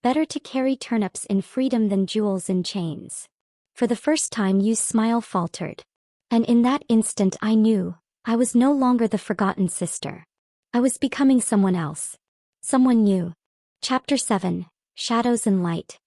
Better to carry turnips in freedom than jewels in chains. For the first time Yu's smile faltered. And in that instant I knew, I was no longer the forgotten sister. I was becoming someone else. Someone new. Chapter 7, Shadows and Light.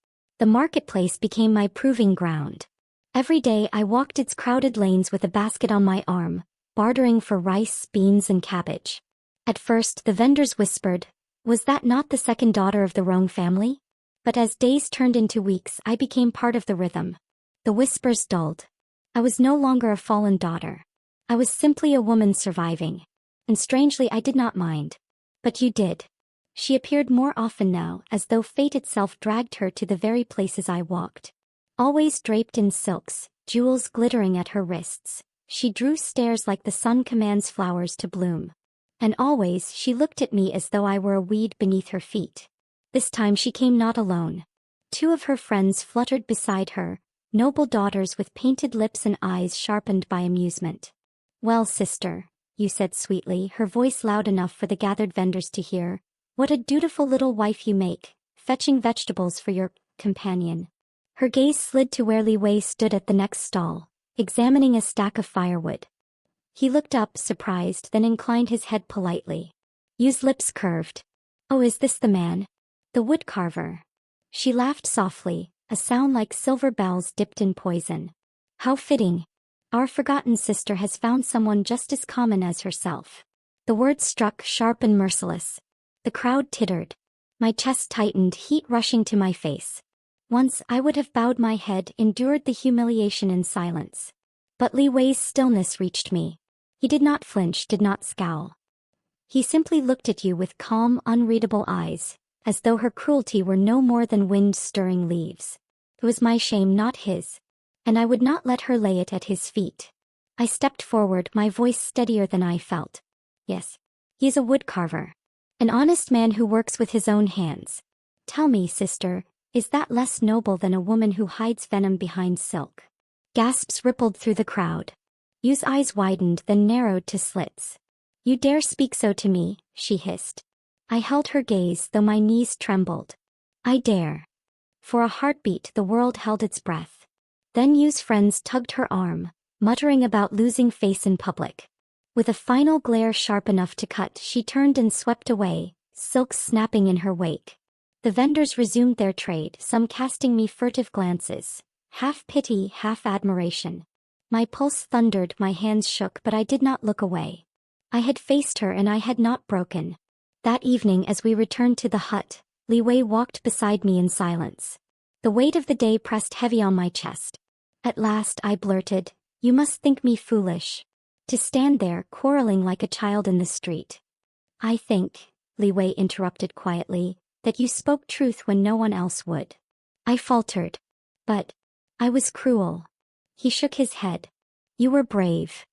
The marketplace became my proving ground. Every day I walked its crowded lanes with a basket on my arm, bartering for rice, beans and cabbage. At first the vendors whispered, was that not the second daughter of the Rong family? But as days turned into weeks I became part of the rhythm. The whispers dulled. I was no longer a fallen daughter. I was simply a woman surviving. And strangely I did not mind. But you did. She appeared more often now, as though fate itself dragged her to the very places I walked. Always draped in silks, jewels glittering at her wrists, she drew stares like the sun commands flowers to bloom. And always she looked at me as though I were a weed beneath her feet. This time she came not alone. Two of her friends fluttered beside her, noble daughters with painted lips and eyes sharpened by amusement. "Well, sister," you said sweetly, her voice loud enough for the gathered vendors to hear, "what a dutiful little wife you make, fetching vegetables for your companion." Her gaze slid to where Li Wei stood at the next stall, examining a stack of firewood. He looked up, surprised, then inclined his head politely. Yu's lips curved. "Oh, is this the man? The woodcarver?" She laughed softly, a sound like silver bells dipped in poison. "How fitting. Our forgotten sister has found someone just as common as herself." The words struck sharp and merciless. The crowd tittered. My chest tightened, heat rushing to my face. Once I would have bowed my head, endured the humiliation in silence. But Li Wei's stillness reached me. He did not flinch, did not scowl. He simply looked at you with calm, unreadable eyes, as though her cruelty were no more than wind-stirring leaves. It was my shame, not his. And I would not let her lay it at his feet. I stepped forward, my voice steadier than I felt. "Yes, he is a woodcarver. An honest man who works with his own hands. Tell me, sister, is that less noble than a woman who hides venom behind silk?" Gasps rippled through the crowd. Yu's eyes widened, then narrowed to slits. "You dare speak so to me," she hissed. I held her gaze, though my knees trembled. "I dare." For a heartbeat the world held its breath. Then Yu's friends tugged her arm, muttering about losing face in public. With a final glare sharp enough to cut, she turned and swept away, silks snapping in her wake. The vendors resumed their trade, some casting me furtive glances, half pity, half admiration. My pulse thundered, my hands shook, but I did not look away. I had faced her and I had not broken. That evening as we returned to the hut, Li Wei walked beside me in silence. The weight of the day pressed heavy on my chest. At last I blurted, "You must think me foolish. To stand there, quarreling like a child in the street." "I think," Li Wei interrupted quietly, "that you spoke truth when no one else would." I faltered. "But I was cruel." He shook his head. "You were brave."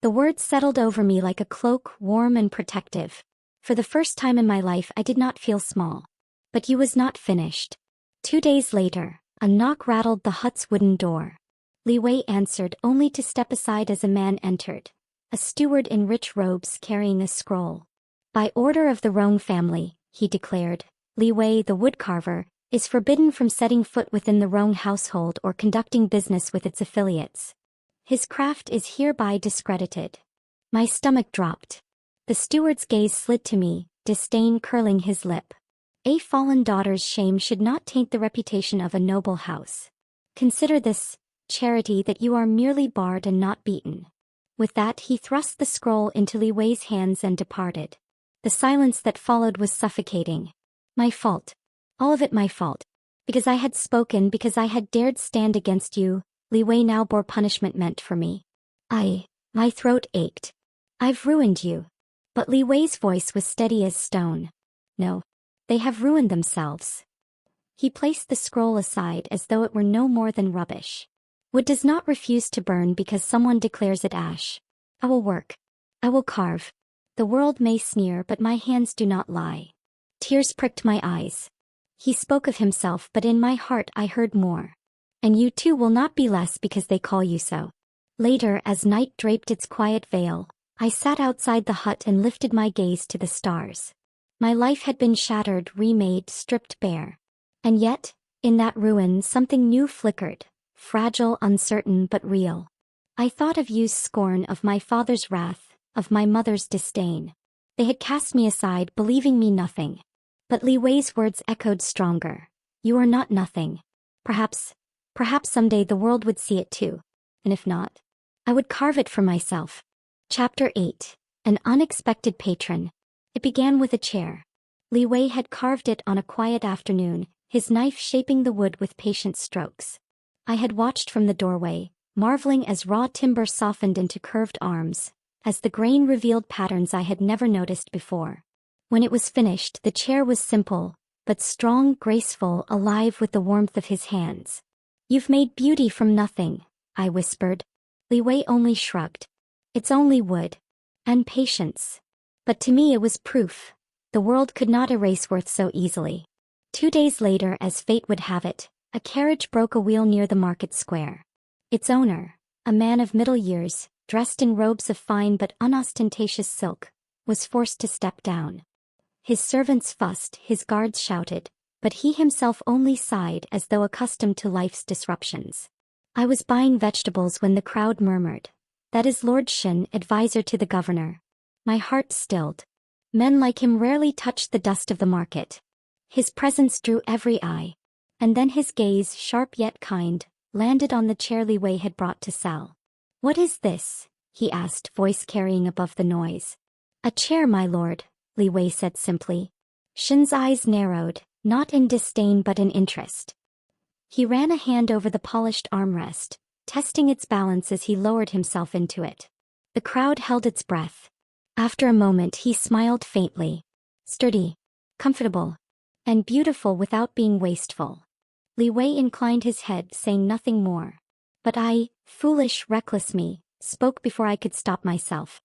The words settled over me like a cloak, warm and protective. For the first time in my life I did not feel small. But you was not finished. 2 days later, a knock rattled the hut's wooden door. Li Wei answered, only to step aside as a man entered. A steward in rich robes carrying a scroll. "By order of the Rong family," he declared, "Li Wei the woodcarver is forbidden from setting foot within the Rong household or conducting business with its affiliates. His craft is hereby discredited." My stomach dropped. The steward's gaze slid to me, disdain curling his lip. A fallen daughter's shame should not taint the reputation of a noble house. Consider this, Charity, that you are merely barred and not beaten. With that he thrust the scroll into Li Wei's hands and departed. The silence that followed was suffocating. My fault. All of it my fault. Because I had spoken, because I had dared stand against you, Li Wei now bore punishment meant for me. My throat ached. "I've ruined you." But Li Wei's voice was steady as stone. "No. They have ruined themselves." He placed the scroll aside as though it were no more than rubbish. "Wood does not refuse to burn because someone declares it ash. I will work. I will carve. The world may sneer, but my hands do not lie." Tears pricked my eyes. He spoke of himself, but in my heart I heard more. "And you too will not be less because they call you so." Later, as night draped its quiet veil, I sat outside the hut and lifted my gaze to the stars. My life had been shattered, remade, stripped bare. And yet, in that ruin something new flickered, fragile, uncertain, but real. I thought of Yu's scorn, of my father's wrath, of my mother's disdain. They had cast me aside, believing me nothing. But Li Wei's words echoed stronger. "You are not nothing. Perhaps someday the world would see it too. And if not, I would carve it for myself." Chapter 8. An Unexpected Patron. It began with a chair. Li Wei had carved it on a quiet afternoon, his knife shaping the wood with patient strokes. I had watched from the doorway, marveling as raw timber softened into curved arms, as the grain revealed patterns I had never noticed before. When it was finished, the chair was simple, but strong, graceful, alive with the warmth of his hands. "You've made beauty from nothing," I whispered. Li Wei only shrugged. "It's only wood. And patience." But to me it was proof. The world could not erase worth so easily. 2 days later, as fate would have it, a carriage broke a wheel near the market square. Its owner, a man of middle years, dressed in robes of fine but unostentatious silk, was forced to step down. His servants fussed, his guards shouted, but he himself only sighed as though accustomed to life's disruptions. I was buying vegetables when the crowd murmured, "That is Lord Shin, advisor to the governor." My heart stilled. Men like him rarely touched the dust of the market. His presence drew every eye. And then his gaze, sharp yet kind, landed on the chair Li Wei had brought to sell. "What is this?" he asked, voice carrying above the noise. "A chair, my lord," Li Wei said simply. Shin's eyes narrowed, not in disdain but in interest. He ran a hand over the polished armrest, testing its balance as he lowered himself into it. The crowd held its breath. After a moment he smiled faintly. Sturdy, comfortable, and beautiful without being wasteful. Li Wei inclined his head, saying nothing more. But I, foolish, reckless me, spoke before I could stop myself.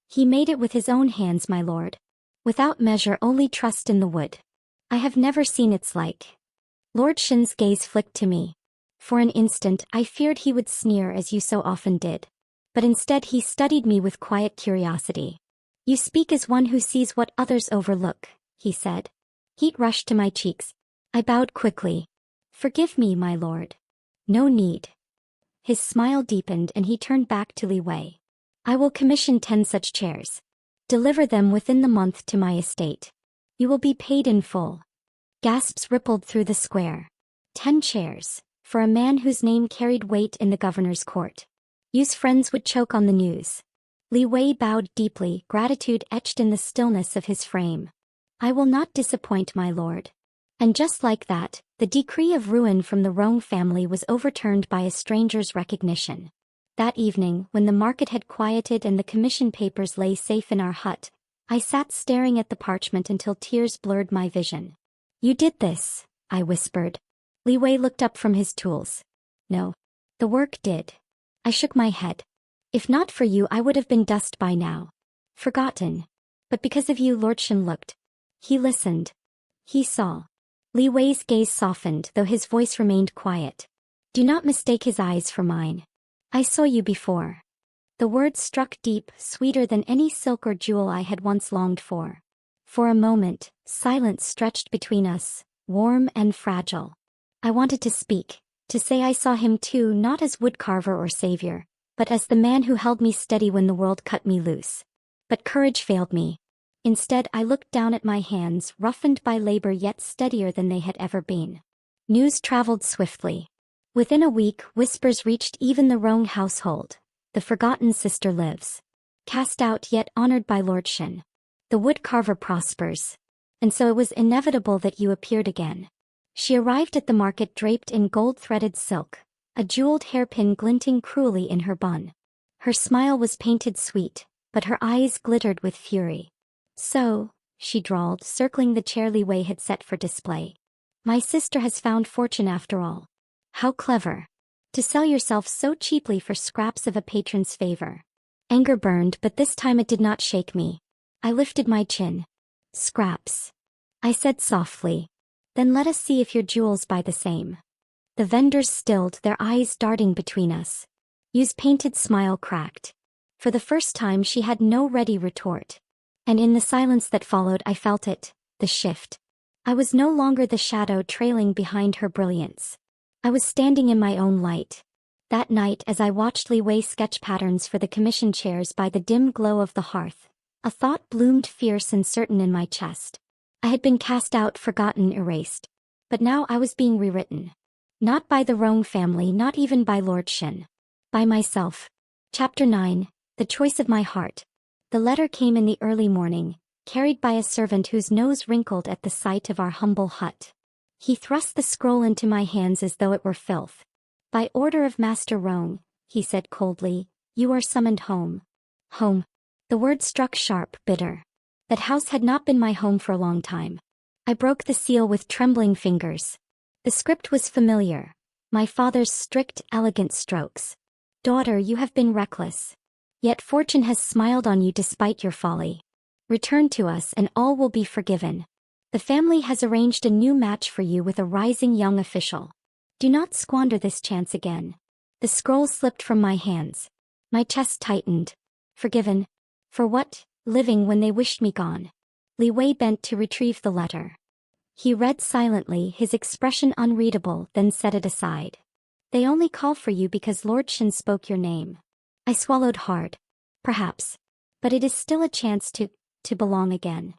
"He made it with his own hands, my lord. Without measure, only trust in the wood. I have never seen its like." Lord Shin's gaze flicked to me. For an instant I feared he would sneer as you so often did. But instead he studied me with quiet curiosity. "You speak as one who sees what others overlook," he said. Heat rushed to my cheeks. I bowed quickly. "Forgive me, my lord." "No need." His smile deepened and he turned back to Li Wei. "I will commission 10 such chairs. Deliver them within the month to my estate. You will be paid in full." Gasps rippled through the square. 10 chairs, for a man whose name carried weight in the governor's court. Yu's friends would choke on the news. Li Wei bowed deeply, gratitude etched in the stillness of his frame. "I will not disappoint, my lord." And just like that, the decree of ruin from the Rong family was overturned by a stranger's recognition. That evening, when the market had quieted and the commission papers lay safe in our hut, I sat staring at the parchment until tears blurred my vision. "You did this," I whispered. Li Wei looked up from his tools. "No. The work did." I shook my head. "If not for you, I would have been dust by now. Forgotten. But because of you," Lord Shin looked. He listened. He saw. Li Wei's gaze softened, though his voice remained quiet. "Do not mistake his eyes for mine. I saw you before." The words struck deep, sweeter than any silk or jewel I had once longed for. For a moment, silence stretched between us, warm and fragile. I wanted to speak, to say I saw him too, not as woodcarver or savior, but as the man who held me steady when the world cut me loose. But courage failed me. Instead, I looked down at my hands, roughened by labor yet steadier than they had ever been. News traveled swiftly. Within a week, whispers reached even the Rong household. The forgotten sister lives. Cast out yet honored by Lord Shin. The woodcarver prospers. And so it was inevitable that you appeared again. She arrived at the market draped in gold-threaded silk, a jeweled hairpin glinting cruelly in her bun. Her smile was painted sweet, but her eyes glittered with fury. "So," she drawled, circling the chair Li Wei had set for display. "My sister has found fortune after all. How clever. To sell yourself so cheaply for scraps of a patron's favor." Anger burned, but this time it did not shake me. I lifted my chin. "Scraps," I said softly. "Then let us see if your jewels buy the same." The vendors stilled, their eyes darting between us. Yu's painted smile cracked. For the first time she had no ready retort. And in the silence that followed I felt it, the shift. I was no longer the shadow trailing behind her brilliance. I was standing in my own light. That night, as I watched Li Wei sketch patterns for the commission chairs by the dim glow of the hearth, a thought bloomed fierce and certain in my chest. I had been cast out, forgotten, erased. But now I was being rewritten. Not by the Rong family, not even by Lord Shin. By myself. Chapter 9, The Choice of My Heart. The letter came in the early morning, carried by a servant whose nose wrinkled at the sight of our humble hut. He thrust the scroll into my hands as though it were filth. "By order of Master Rong," he said coldly, "you are summoned home." Home. The word struck sharp, bitter. That house had not been my home for a long time. I broke the seal with trembling fingers. The script was familiar. My father's strict, elegant strokes. "Daughter, you have been reckless. Yet fortune has smiled on you despite your folly. Return to us and all will be forgiven. The family has arranged a new match for you with a rising young official. Do not squander this chance again. The scroll slipped from my hands. My chest tightened. Forgiven? For what? Living when they wished me gone. Li Wei bent to retrieve the letter. He read silently, his expression unreadable, then set it aside. They only call for you because Lord Shen spoke your name. I swallowed hard. Perhaps. But it is still a chance to belong again.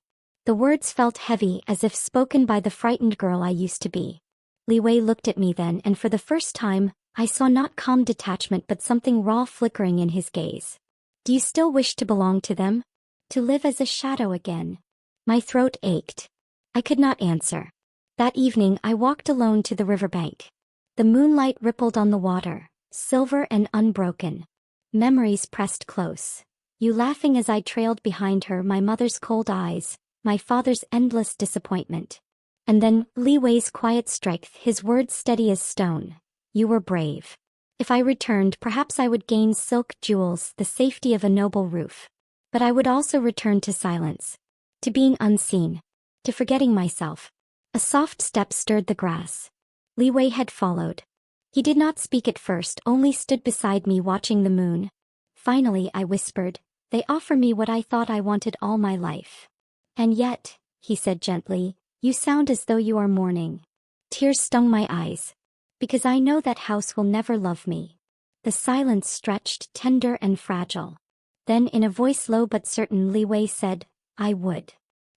The words felt heavy, as if spoken by the frightened girl I used to be. Li Wei looked at me then, and for the first time, I saw not calm detachment but something raw flickering in his gaze. Do you still wish to belong to them? To live as a shadow again? My throat ached. I could not answer. That evening I walked alone to the riverbank. The moonlight rippled on the water, silver and unbroken. Memories pressed close. You laughing as I trailed behind her, my mother's cold eyes, my father's endless disappointment. And then, Li Wei's quiet strength, his words steady as stone. You were brave. If I returned, perhaps I would gain silk jewels, the safety of a noble roof. But I would also return to silence. To being unseen. To forgetting myself. A soft step stirred the grass. Li Wei had followed. He did not speak at first, only stood beside me watching the moon. Finally I whispered, they offer me what I thought I wanted all my life. And yet, he said gently, you sound as though you are mourning. Tears stung my eyes. Because I know that house will never love me. The silence stretched, tender and fragile. Then in a voice low but certain, Li Wei said, I would.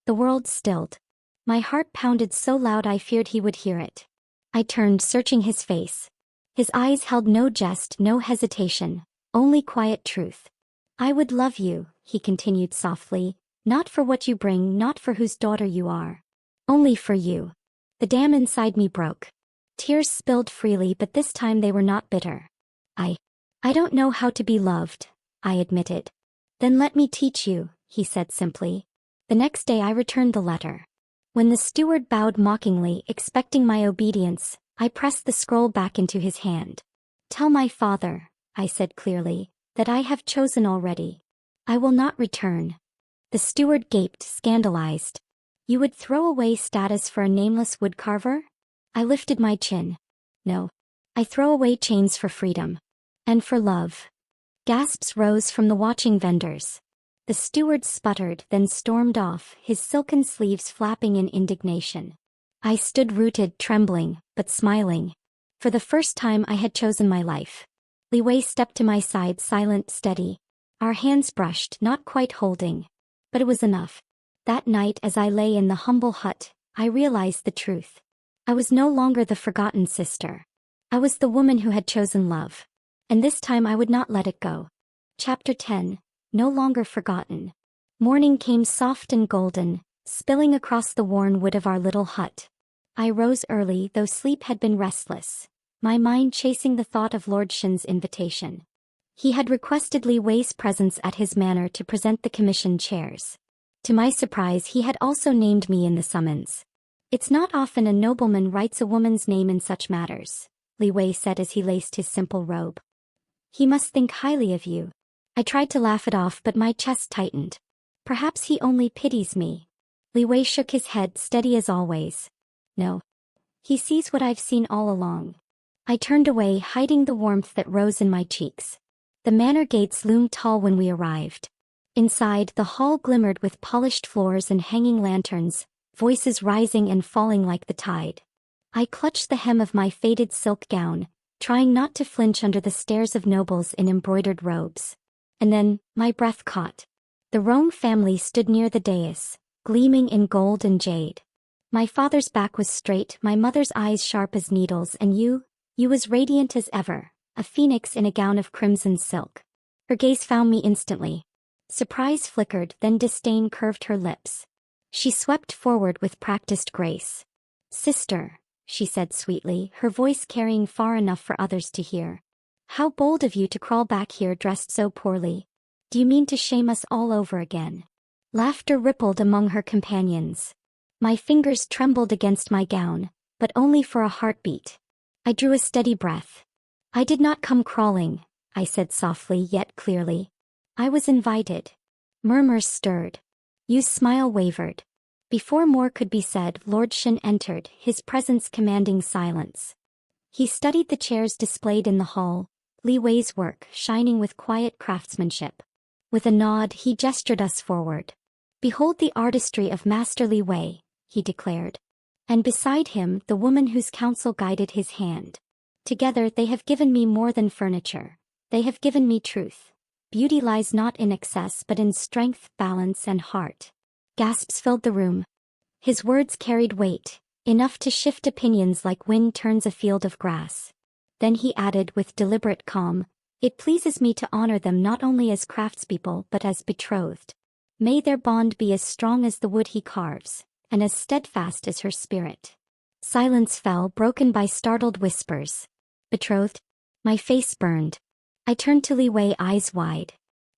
The world stilled. My heart pounded so loud I feared he would hear it. I turned, searching his face. His eyes held no jest, no hesitation, only quiet truth. I would love you, he continued softly, not for what you bring, not for whose daughter you are. Only for you. The dam inside me broke. Tears spilled freely, but this time they were not bitter. I don't know how to be loved, I admitted. Then let me teach you, he said simply. The next day I returned the letter. When the steward bowed mockingly, expecting my obedience, I pressed the scroll back into his hand. Tell my father, I said clearly, that I have chosen already. I will not return. The steward gaped, scandalized. You would throw away status for a nameless woodcarver? I lifted my chin. No. I throw away chains for freedom. And for love. Gasps rose from the watching vendors. The steward sputtered, then stormed off, his silken sleeves flapping in indignation. I stood rooted, trembling, but smiling. For the first time I had chosen my life. Li Wei stepped to my side, silent, steady. Our hands brushed, not quite holding. But it was enough. That night as I lay in the humble hut, I realized the truth. I was no longer the forgotten sister. I was the woman who had chosen love. And this time I would not let it go. Chapter 10. No longer forgotten. Morning came soft and golden, spilling across the worn wood of our little hut. I rose early, though sleep had been restless, my mind chasing the thought of Lord Shen's invitation. He had requested Li Wei's presence at his manor to present the commission chairs. To my surprise, he had also named me in the summons. It's not often a nobleman writes a woman's name in such matters, Li Wei said as he laced his simple robe. He must think highly of you. I tried to laugh it off, but my chest tightened. Perhaps he only pities me. Li Wei shook his head, steady as always. No. He sees what I've seen all along. I turned away, hiding the warmth that rose in my cheeks. The manor gates loomed tall when we arrived. Inside, the hall glimmered with polished floors and hanging lanterns, voices rising and falling like the tide. I clutched the hem of my faded silk gown, trying not to flinch under the stares of nobles in embroidered robes. And then, my breath caught. The Rome family stood near the dais, gleaming in gold and jade. My father's back was straight, my mother's eyes sharp as needles, and you as radiant as ever, a phoenix in a gown of crimson silk. Her gaze found me instantly. Surprise flickered, then disdain curved her lips. She swept forward with practiced grace. Sister, she said sweetly, her voice carrying far enough for others to hear. How bold of you to crawl back here dressed so poorly. Do you mean to shame us all over again? Laughter rippled among her companions. My fingers trembled against my gown, but only for a heartbeat. I drew a steady breath. I did not come crawling, I said softly yet clearly. I was invited. Murmurs stirred. Yu's smile wavered. Before more could be said, Lord Shen entered, his presence commanding silence. He studied the chairs displayed in the hall, Li Wei's work shining with quiet craftsmanship. With a nod, he gestured us forward. "Behold the artistry of Master Li Wei," he declared. And beside him, the woman whose counsel guided his hand. "Together they have given me more than furniture. They have given me truth. Beauty lies not in excess but in strength, balance and heart." Gasps filled the room. His words carried weight, enough to shift opinions like wind turns a field of grass. Then he added with deliberate calm, "It pleases me to honor them not only as craftspeople but as betrothed. May their bond be as strong as the wood he carves, and as steadfast as her spirit." Silence fell, broken by startled whispers. "Betrothed?" My face burned. I turned to Li Wei, eyes wide.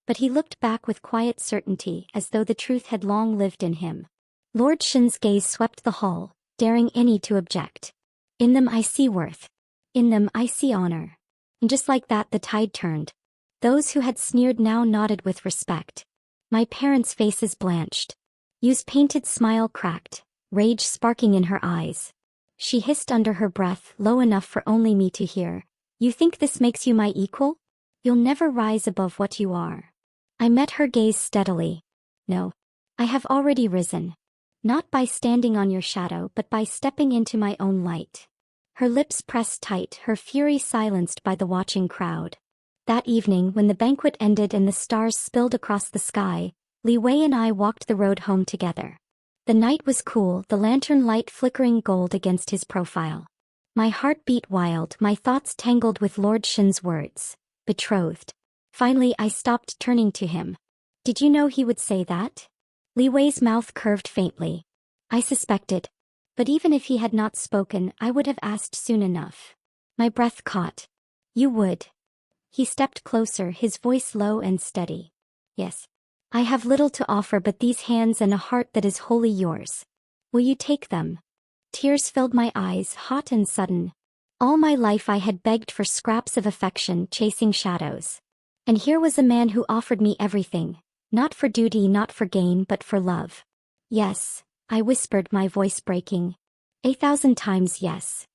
But he looked back with quiet certainty, as though the truth had long lived in him. Lord Shen's gaze swept the hall, daring any to object. "In them I see worth. In them I see honor." And just like that the tide turned. Those who had sneered now nodded with respect. My parents' faces blanched. Yu's painted smile cracked, rage sparking in her eyes. She hissed under her breath, low enough for only me to hear, "You think this makes you my equal? You'll never rise above what you are." I met her gaze steadily. "No. I have already risen. Not by standing on your shadow but by stepping into my own light." Her lips pressed tight, her fury silenced by the watching crowd. That evening, when the banquet ended and the stars spilled across the sky, Li Wei and I walked the road home together. The night was cool, the lantern light flickering gold against his profile. My heart beat wild, my thoughts tangled with Lord Shen's words. Betrothed. Finally I stopped, turning to him. "Did you know he would say that?" Li Wei's mouth curved faintly. I suspected. But even if he had not spoken, I would have asked soon enough. My breath caught. "You would." He stepped closer, his voice low and steady. "Yes. I have little to offer but these hands and a heart that is wholly yours. Will you take them?" Tears filled my eyes, hot and sudden. All my life I had begged for scraps of affection, chasing shadows. And here was a man who offered me everything, not for duty, not for gain, but for love. "Yes," I whispered, my voice breaking. 1,000 times yes.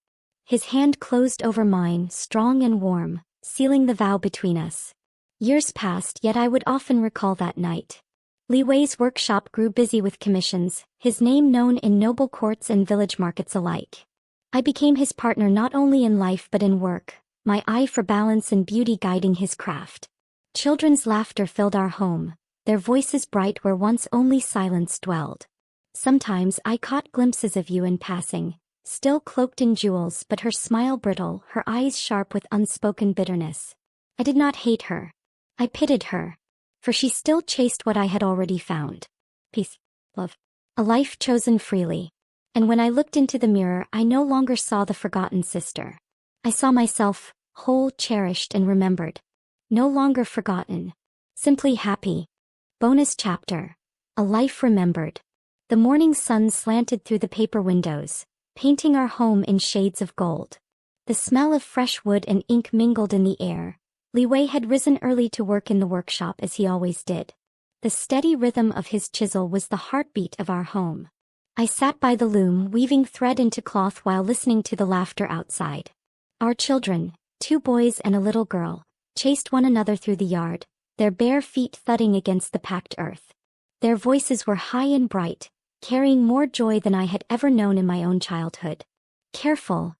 His hand closed over mine, strong and warm, sealing the vow between us. Years passed, yet I would often recall that night. Li Wei's workshop grew busy with commissions, his name known in noble courts and village markets alike. I became his partner not only in life but in work, my eye for balance and beauty guiding his craft. Children's laughter filled our home, their voices bright where once only silence dwelled. Sometimes I caught glimpses of Yu in passing, still cloaked in jewels, but her smile brittle, her eyes sharp with unspoken bitterness. I did not hate her. I pitied her. For she still chased what I had already found. Peace, love. A life chosen freely. And when I looked into the mirror, I no longer saw the forgotten sister. I saw myself, whole, cherished and remembered. No longer forgotten. Simply happy. Bonus chapter. A life remembered. The morning sun slanted through the paper windows, painting our home in shades of gold. The smell of fresh wood and ink mingled in the air. Li Wei had risen early to work in the workshop as he always did. The steady rhythm of his chisel was the heartbeat of our home. I sat by the loom, weaving thread into cloth while listening to the laughter outside. Our children, 2 boys and a little girl, chased one another through the yard, their bare feet thudding against the packed earth. Their voices were high and bright, carrying more joy than I had ever known in my own childhood. "Careful,"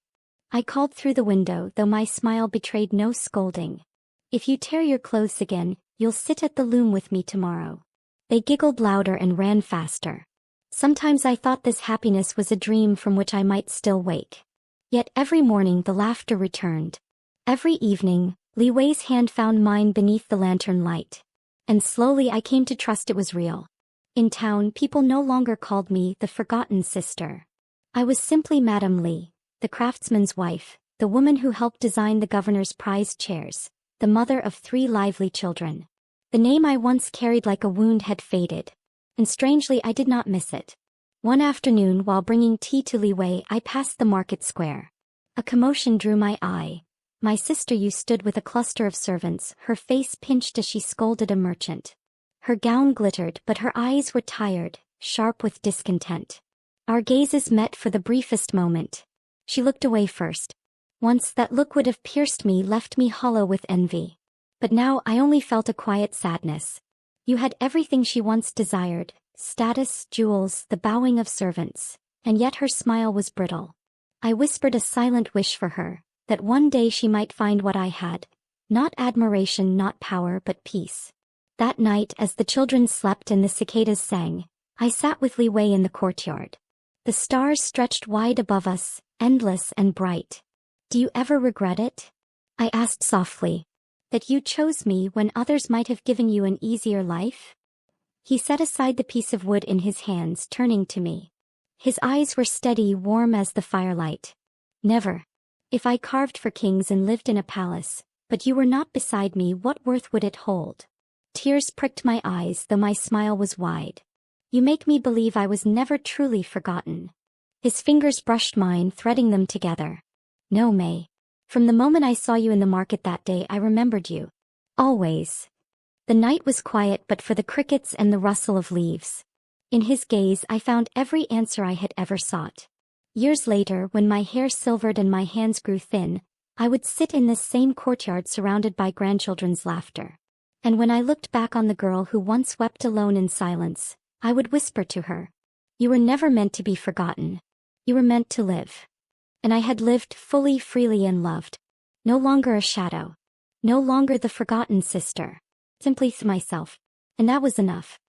I called through the window, though my smile betrayed no scolding. "If you tear your clothes again, you'll sit at the loom with me tomorrow." They giggled louder and ran faster. Sometimes I thought this happiness was a dream from which I might still wake. Yet every morning the laughter returned. Every evening, Li Wei's hand found mine beneath the lantern light. And slowly I came to trust it was real. In town, people no longer called me the forgotten sister. I was simply Madame Li, the craftsman's wife, the woman who helped design the governor's prized chairs, the mother of 3 lively children. The name I once carried like a wound had faded. And strangely I did not miss it. One afternoon while bringing tea to Li Wei, I passed the market square. A commotion drew my eye. My sister Yu stood with a cluster of servants, her face pinched as she scolded a merchant. Her gown glittered, but her eyes were tired, sharp with discontent. Our gazes met for the briefest moment. She looked away first. Once that look would have pierced me, left me hollow with envy. But now I only felt a quiet sadness. You had everything she once desired, status, jewels, the bowing of servants, and yet her smile was brittle. I whispered a silent wish for her, that one day she might find what I had, not admiration, not power, but peace. That night, as the children slept and the cicadas sang, I sat with Li Wei in the courtyard. The stars stretched wide above us, endless and bright. Do you ever regret it? I asked softly. That you chose me when others might have given you an easier life? He set aside the piece of wood in his hands, turning to me. His eyes were steady, warm as the firelight. Never. If I carved for kings and lived in a palace, but you were not beside me, what worth would it hold? Tears pricked my eyes, though my smile was wide. You make me believe I was never truly forgotten. His fingers brushed mine, threading them together. No, May. From the moment I saw you in the market that day, I remembered you. Always. The night was quiet but for the crickets and the rustle of leaves. In his gaze I found every answer I had ever sought. Years later, when my hair silvered and my hands grew thin, I would sit in this same courtyard surrounded by grandchildren's laughter. And when I looked back on the girl who once wept alone in silence, I would whisper to her, "You were never meant to be forgotten. You were meant to live." And I had lived fully, freely, and loved. No longer a shadow. No longer the forgotten sister. Simply myself. And that was enough.